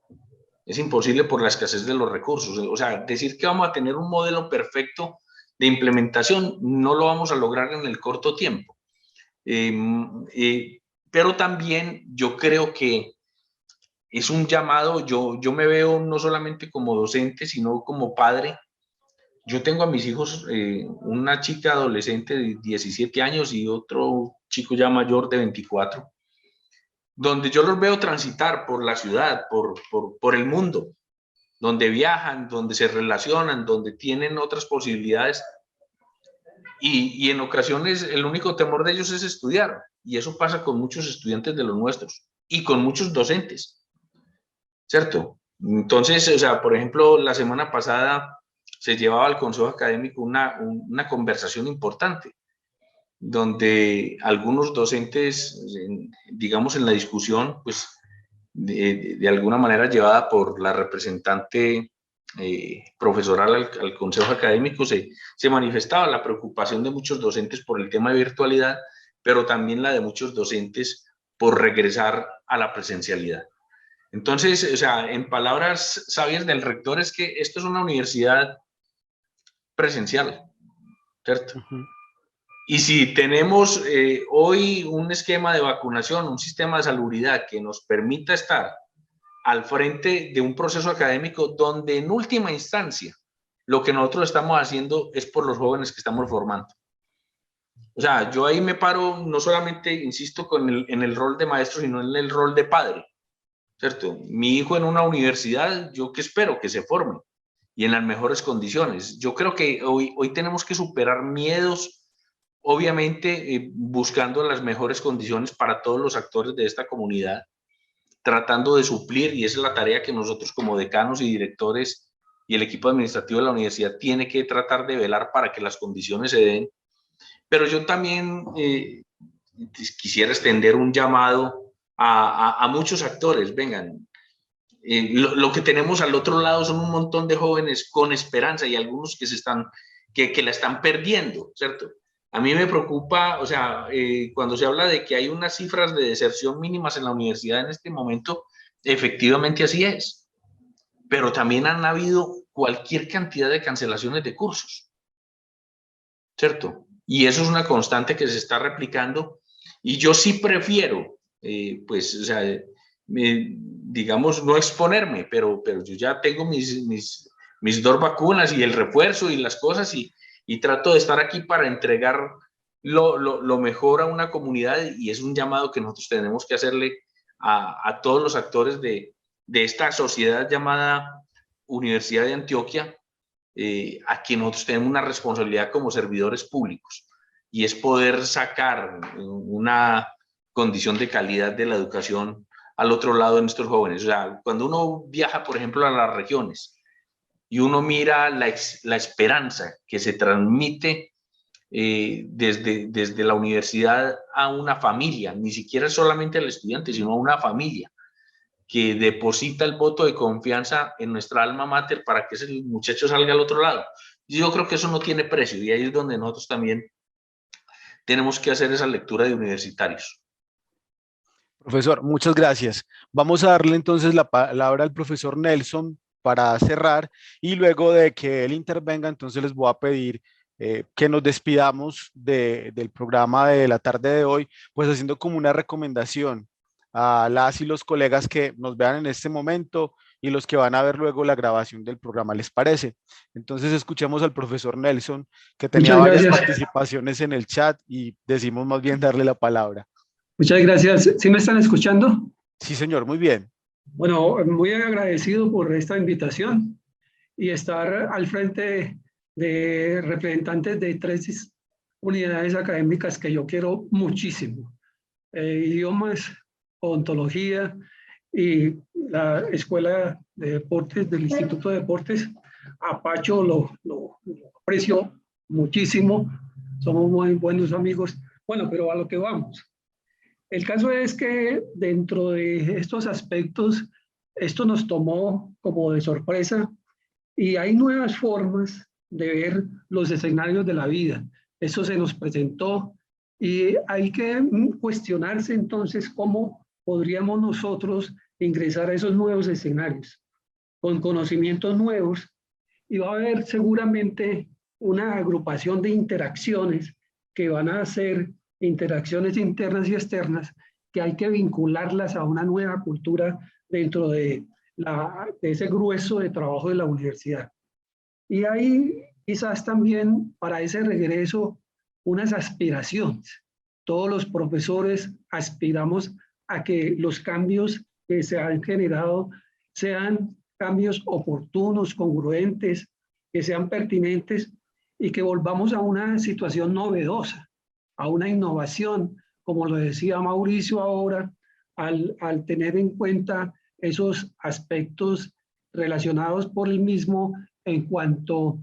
Speaker 4: por la escasez de los recursos. O sea, decir que vamos a tener un modelo perfecto de implementación no lo vamos a lograr en el corto tiempo. Pero también yo creo que es un llamado, yo me veo no solamente como docente, sino como padre. Yo tengo a mis hijos, una chica adolescente de 17 años y otro chico ya mayor de 24, donde yo los veo transitar por la ciudad, por el mundo, donde viajan, donde se relacionan, donde tienen otras posibilidades. Y en ocasiones el único temor de ellos es estudiar. Y eso pasa con muchos estudiantes de los nuestros y con muchos docentes, ¿cierto? Entonces, o sea, por ejemplo, la semana pasada se llevaba al Consejo Académico una conversación importante, donde algunos docentes, digamos, en la discusión, pues, de alguna manera llevada por la representante profesoral al Consejo Académico, se manifestaba la preocupación de muchos docentes por el tema de virtualidad, pero también la de muchos docentes por regresar a la presencialidad. Entonces, o sea, en palabras sabias del rector, es que esto es una universidad presencial, ¿cierto? Y si tenemos hoy un esquema de vacunación, un sistema de salubridad que nos permita estar al frente de un proceso académico donde en última instancia lo que nosotros estamos haciendo es por los jóvenes que estamos formando. O sea, yo ahí me paro, no solamente, insisto, en el rol de maestro, sino en el rol de padre, ¿cierto? Mi hijo en una universidad, yo que espero que se forme y en las mejores condiciones. Yo creo que hoy tenemos que superar miedos, obviamente buscando las mejores condiciones para todos los actores de esta comunidad, tratando de suplir, y esa es la tarea que nosotros como decanos y directores y el equipo administrativo de la universidad tiene que tratar de velar para que las condiciones se den. Pero yo también quisiera extender un llamado a muchos actores. Vengan, lo que tenemos al otro lado son un montón de jóvenes con esperanza y algunos que la están perdiendo, ¿cierto? A mí me preocupa, o sea, cuando se habla de que hay unas cifras de deserción mínimas en la universidad en este momento, efectivamente así es. Pero también han habido cualquier cantidad de cancelaciones de cursos, ¿cierto? Y eso es una constante que se está replicando, y yo sí prefiero, pues, o sea, digamos, no exponerme, pero yo ya tengo mis 2 vacunas y el refuerzo y las cosas, y trato de estar aquí para entregar lo mejor a una comunidad, y es un llamado que nosotros tenemos que hacerle a todos los actores de esta sociedad llamada Universidad de Antioquia, a quien nosotros tenemos una responsabilidad como servidores públicos, y es poder sacar una condición de calidad de la educación al otro lado de nuestros jóvenes. O sea, cuando uno viaja, por ejemplo, a las regiones y uno mira la esperanza que se transmite desde la universidad a una familia, ni siquiera solamente al estudiante, sino a una familia que deposita el voto de confianza en nuestra alma mater para que ese muchacho salga al otro lado. Yo creo que eso no tiene precio, y ahí es donde nosotros también tenemos que hacer esa lectura de universitarios.
Speaker 1: Profesor, muchas gracias. Vamos a darle entonces la palabra al profesor Nelson para cerrar, y luego de que él intervenga, entonces les voy a pedir que nos despidamos del programa de la tarde de hoy, pues haciendo como una recomendación a las y los colegas que nos vean en este momento y los que van a ver luego la grabación del programa, ¿les parece? Entonces escuchemos al profesor Nelson, que tenía varias participaciones en el chat, y decimos más bien darle la palabra.
Speaker 5: Muchas gracias. ¿Sí me están escuchando?
Speaker 1: Sí, señor, muy bien.
Speaker 5: Bueno, muy agradecido por esta invitación y estar al frente de representantes de 3 unidades académicas que yo quiero muchísimo. Idiomas, odontología y la Escuela de Deportes del Instituto de Deportes. A Pacho lo aprecio muchísimo, somos muy buenos amigos. Bueno, pero a lo que vamos. El caso es que dentro de estos aspectos, esto nos tomó como de sorpresa, y hay nuevas formas de ver los escenarios de la vida. Eso se nos presentó y hay que cuestionarse entonces cómo podríamos nosotros ingresar a esos nuevos escenarios con conocimientos nuevos, y va a haber seguramente una agrupación de interacciones que van a ser interacciones internas y externas, que hay que vincularlas a una nueva cultura dentro de ese grueso de trabajo de la universidad. Y hay quizás también para ese regreso unas aspiraciones. Todos los profesores aspiramos a que los cambios que se han generado sean cambios oportunos, congruentes, que sean pertinentes, y que volvamos a una situación novedosa, a una innovación, como lo decía Mauricio ahora, al tener en cuenta esos aspectos relacionados por el mismo en cuanto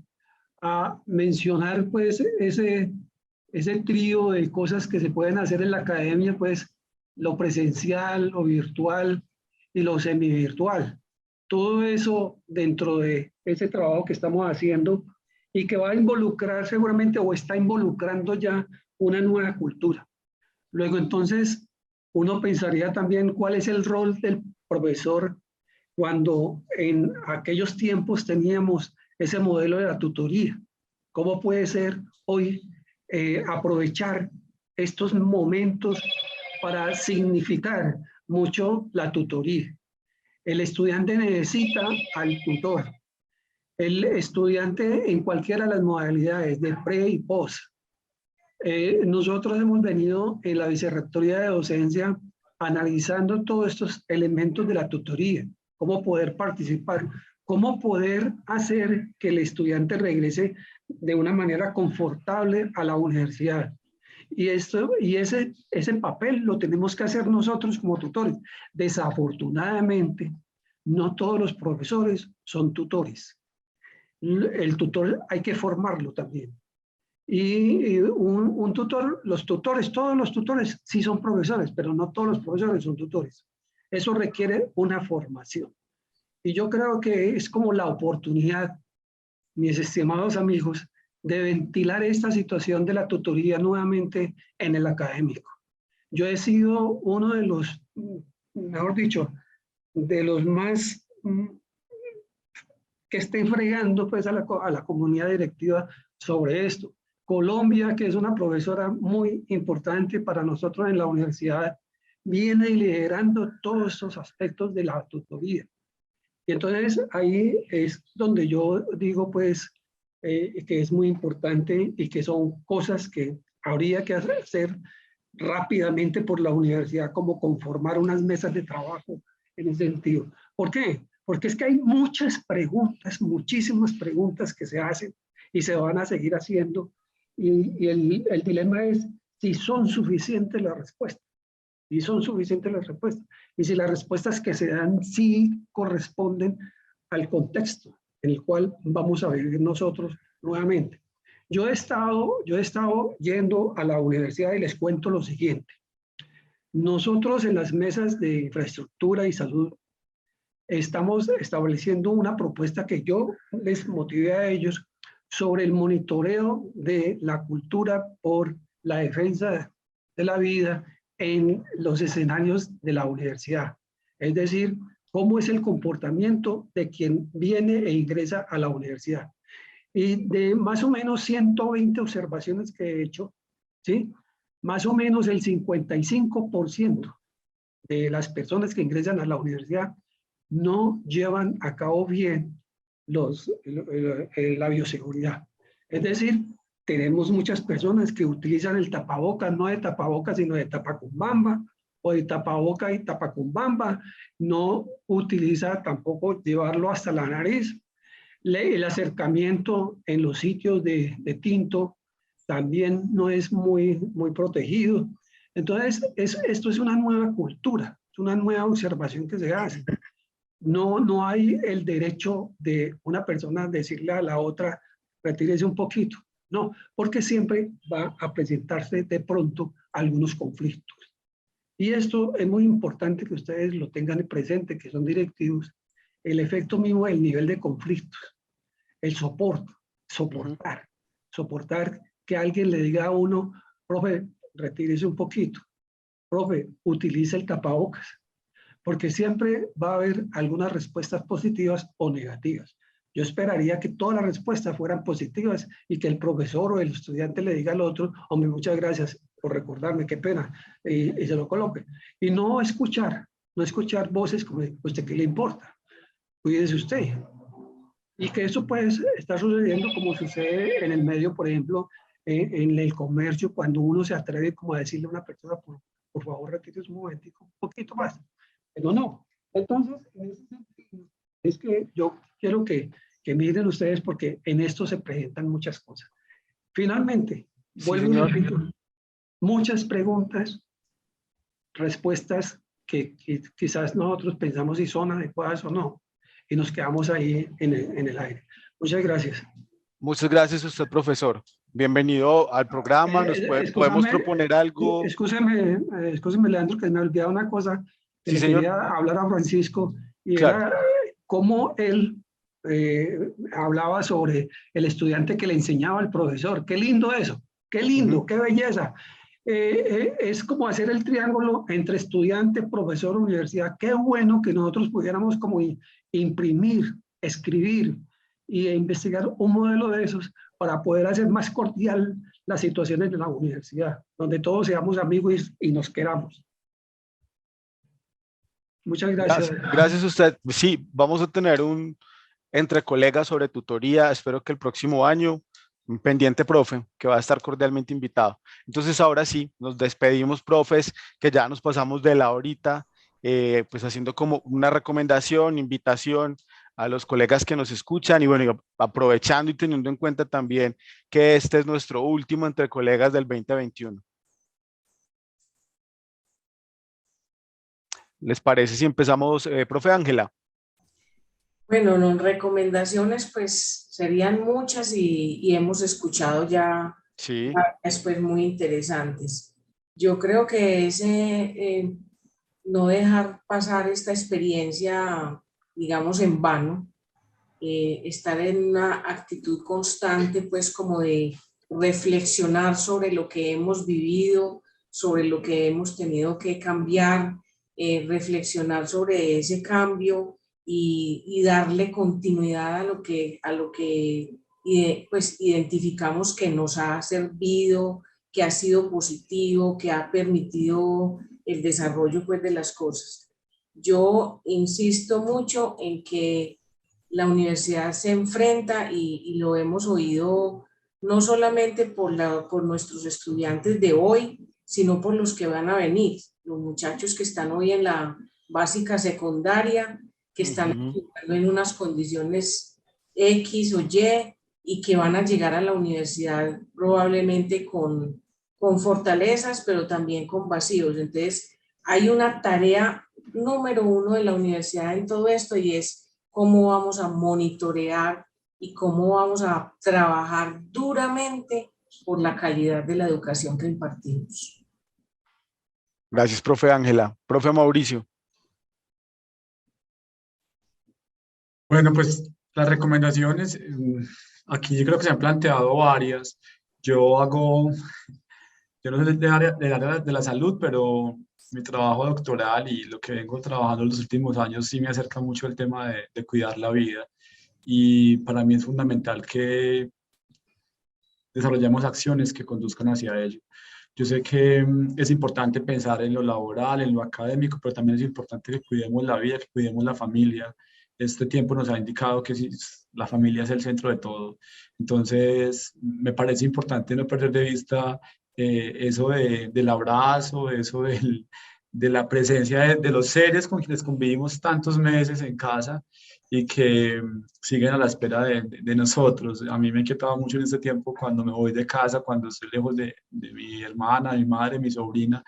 Speaker 5: a mencionar pues ese trío de cosas que se pueden hacer en la academia, pues lo presencial, lo virtual y lo semivirtual. Todo eso dentro de ese trabajo que estamos haciendo, y que va a involucrar seguramente, o está involucrando ya, una nueva cultura. Luego entonces uno pensaría también cuál es el rol del profesor cuando en aquellos tiempos teníamos ese modelo de la tutoría. ¿Cómo puede ser hoy aprovechar estos momentos para significar mucho la tutoría? El estudiante necesita al tutor. El estudiante en cualquiera de las modalidades de pre y post. Nosotros hemos venido en la Vicerrectoría de Docencia analizando todos estos elementos de la tutoría, cómo poder participar, cómo poder hacer que el estudiante regrese de una manera confortable a la universidad. Y ese papel lo tenemos que hacer nosotros como tutores. Desafortunadamente, no todos los profesores son tutores. El tutor hay que formarlo también. Y un tutor, todos los tutores sí son profesores, pero no todos los profesores son tutores. Eso requiere una formación. Y yo creo que es como la oportunidad, mis estimados amigos, de ventilar esta situación de la tutoría nuevamente en el académico. Yo he sido uno de los, mejor dicho, de los más que esté fregando pues a la comunidad directiva sobre esto. Colombia, que es una profesora muy importante para nosotros en la universidad, viene liderando todos estos aspectos de la tutoría. Y entonces ahí es donde yo digo pues que es muy importante y que son cosas que habría que hacer rápidamente por la universidad, como conformar unas mesas de trabajo en ese sentido. ¿Por qué? Porque es que hay muchas preguntas, muchísimas preguntas que se hacen y se van a seguir haciendo, y el dilema es si son suficientes las respuestas. Y son suficientes las respuestas. Y si las respuestas que se dan sí corresponden al contexto en el cual vamos a vivir nosotros nuevamente. Yo he estado yendo a la universidad y les cuento lo siguiente. Nosotros en las mesas de infraestructura y salud estamos estableciendo una propuesta que yo les motivé a ellos sobre el monitoreo de la cultura por la defensa de la vida en los escenarios de la universidad. Es decir, cómo es el comportamiento de quien viene e ingresa a la universidad. Y de más o menos 120 observaciones que he hecho, ¿sí? Más o menos el 55% de las personas que ingresan a la universidad no llevan a cabo bien la bioseguridad. Es decir, tenemos muchas personas que utilizan el tapabocas, no de tapabocas, sino de tapacumbamba, o de tapaboca y tapacumbamba, no utiliza tampoco llevarlo hasta la nariz. El acercamiento en los sitios de tinto también no es muy protegido. Entonces, esto es una nueva cultura, es una nueva observación que se hace. No hay el derecho de una persona decirle a la otra, retírese un poquito. No, porque siempre va a presentarse de pronto algunos conflictos. Y esto es muy importante que ustedes lo tengan presente, que son directivos, el efecto mismo del nivel de conflictos, el soportar que alguien le diga a uno, profe, retírese un poquito, profe, utilice el tapabocas, porque siempre va a haber algunas respuestas positivas o negativas. Yo esperaría que todas las respuestas fueran positivas y que el profesor o el estudiante le diga al otro, hombre, muchas gracias por recordarme, qué pena, y se lo coloque. Y no escuchar voces como, ¿usted qué le importa? Cuídese usted. Y que eso puede estar sucediendo como sucede en el medio, por ejemplo, en el comercio, cuando uno se atreve como a decirle a una persona, por favor, retírese un momentico, un poquito más. Pero no. Entonces, en ese sentido, es que yo quiero que miren ustedes, porque en esto se presentan muchas cosas. Finalmente, vuelvo y repito, muchas preguntas, respuestas que quizás nosotros pensamos si son adecuadas o no, y nos quedamos ahí en el aire. Muchas gracias.
Speaker 1: Muchas gracias a usted, profesor. Bienvenido al programa. ¿Podemos proponer algo?
Speaker 5: Escúcheme, Leandro, que me he olvidado una cosa que
Speaker 1: sí,
Speaker 5: le
Speaker 1: señor.
Speaker 5: quería hablar a Francisco, y
Speaker 1: claro.
Speaker 5: Era cómo él hablaba sobre el estudiante que le enseñaba al profesor. Qué lindo eso, qué lindo, qué belleza. Es como hacer el triángulo entre estudiante, profesor, universidad. Qué bueno que nosotros pudiéramos como imprimir, escribir e investigar un modelo de esos para poder hacer más cordial las situaciones de la universidad, donde todos seamos amigos y nos queramos. Muchas gracias.
Speaker 1: Gracias a usted. Sí, vamos a tener un entre colegas sobre tutoría. Espero que el próximo año, un pendiente, profe, que va a estar cordialmente invitado. Entonces, ahora sí, nos despedimos, profes, que ya nos pasamos de la horita, pues haciendo como una recomendación, invitación a los colegas que nos escuchan, y bueno, aprovechando y teniendo en cuenta también que este es nuestro último entre colegas del 2021. ¿Les parece si empezamos, profe Ángela?
Speaker 2: Bueno, no, recomendaciones pues serían muchas y hemos escuchado ya pues muy interesantes. Yo creo que es no dejar pasar esta experiencia, digamos, en vano, estar en una actitud constante pues como de reflexionar sobre lo que hemos vivido, sobre lo que hemos tenido que cambiar, reflexionar sobre ese cambio y darle continuidad a lo que pues, identificamos que nos ha servido, que ha sido positivo, que ha permitido el desarrollo pues, de las cosas. Yo insisto mucho en que la universidad se enfrenta y lo hemos oído no solamente por nuestros estudiantes de hoy, sino por los que van a venir, los muchachos que están hoy en la básica secundaria, que están estudiando en unas condiciones X o Y que van a llegar a la universidad probablemente con fortalezas, pero también con vacíos. Entonces, hay una tarea número uno de la universidad en todo esto y es cómo vamos a monitorear y cómo vamos a trabajar duramente por la calidad de la educación que impartimos.
Speaker 1: Gracias, profe Ángela. Profe Mauricio.
Speaker 3: Bueno, pues las recomendaciones, aquí yo creo que se han planteado varias. Yo no soy del área de la salud, pero mi trabajo doctoral y lo que vengo trabajando en los últimos años sí me acerca mucho el tema de cuidar la vida. Y para mí es fundamental que desarrollemos acciones que conduzcan hacia ello. Yo sé que es importante pensar en lo laboral, en lo académico, pero también es importante que cuidemos la vida, que cuidemos la familia. Este tiempo nos ha indicado que la familia es el centro de todo. Entonces, me parece importante no perder de vista eso del abrazo, eso de la presencia de los seres con quienes convivimos tantos meses en casa y que siguen a la espera de nosotros. A mí me ha inquietado mucho en este tiempo cuando me voy de casa, cuando estoy lejos de mi hermana, mi madre, mi sobrina,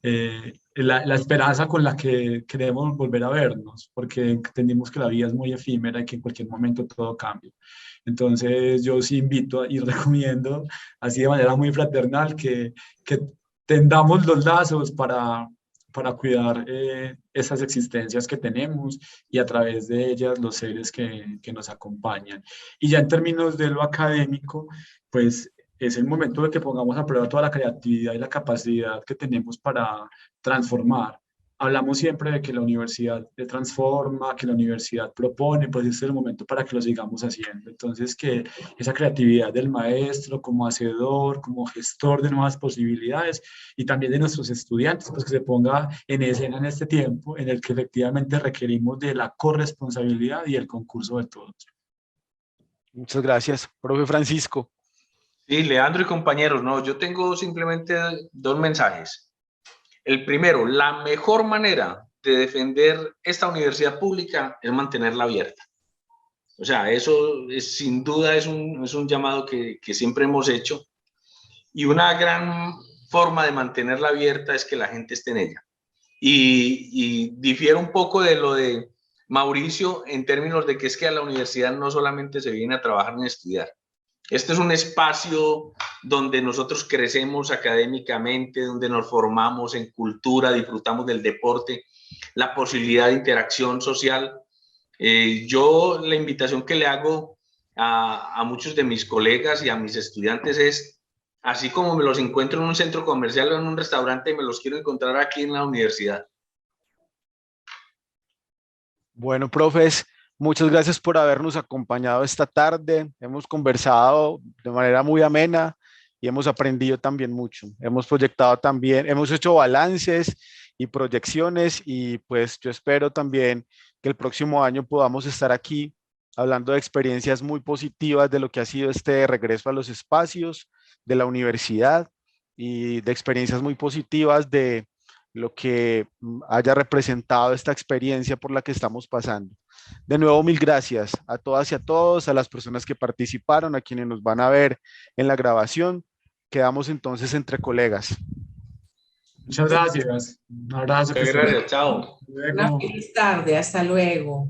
Speaker 3: la esperanza con la que queremos volver a vernos, porque entendimos que la vida es muy efímera y que en cualquier momento todo cambia. Entonces yo sí invito y recomiendo, así de manera muy fraternal, que tendamos los lazos para cuidar esas existencias que tenemos y a través de ellas los seres que nos acompañan. Y ya en términos de lo académico, pues es el momento de que pongamos a prueba toda la creatividad y la capacidad que tenemos para transformar. Hablamos siempre de que la universidad transforma, que la universidad propone, pues este es el momento para que lo sigamos haciendo. Entonces, que esa creatividad del maestro como hacedor, como gestor de nuevas posibilidades y también de nuestros estudiantes, pues que se ponga en escena en este tiempo en el que efectivamente requerimos de la corresponsabilidad y el concurso de todos.
Speaker 1: Muchas gracias, profe Francisco.
Speaker 4: Sí, Leandro y compañeros, no, yo tengo simplemente dos mensajes. El primero, la mejor manera de defender esta universidad pública es mantenerla abierta. O sea, eso es, sin duda es un llamado que siempre hemos hecho. Y una gran forma de mantenerla abierta es que la gente esté en ella. Y difiere un poco de lo de Mauricio en términos de que es que a la universidad no solamente se viene a trabajar ni a estudiar. Este es un espacio donde nosotros crecemos académicamente, donde nos formamos en cultura, disfrutamos del deporte, la posibilidad de interacción social. Yo la invitación que le hago a muchos de mis colegas y a mis estudiantes es, así como me los encuentro en un centro comercial o en un restaurante, me los quiero encontrar aquí en la universidad.
Speaker 1: Bueno, profes, muchas gracias por habernos acompañado esta tarde. Hemos conversado de manera muy amena y hemos aprendido también mucho. Hemos proyectado también, hemos hecho balances y proyecciones y pues yo espero también que el próximo año podamos estar aquí hablando de experiencias muy positivas de lo que ha sido este regreso a los espacios de la universidad y de experiencias muy positivas de lo que haya representado esta experiencia por la que estamos pasando. De nuevo, mil gracias a todas y a todos, a las personas que participaron, a quienes nos van a ver en la grabación. Quedamos entonces entre colegas.
Speaker 3: Muchas gracias. Un abrazo.
Speaker 4: Muchas gracias. Chao.
Speaker 2: Una feliz tarde. Hasta luego.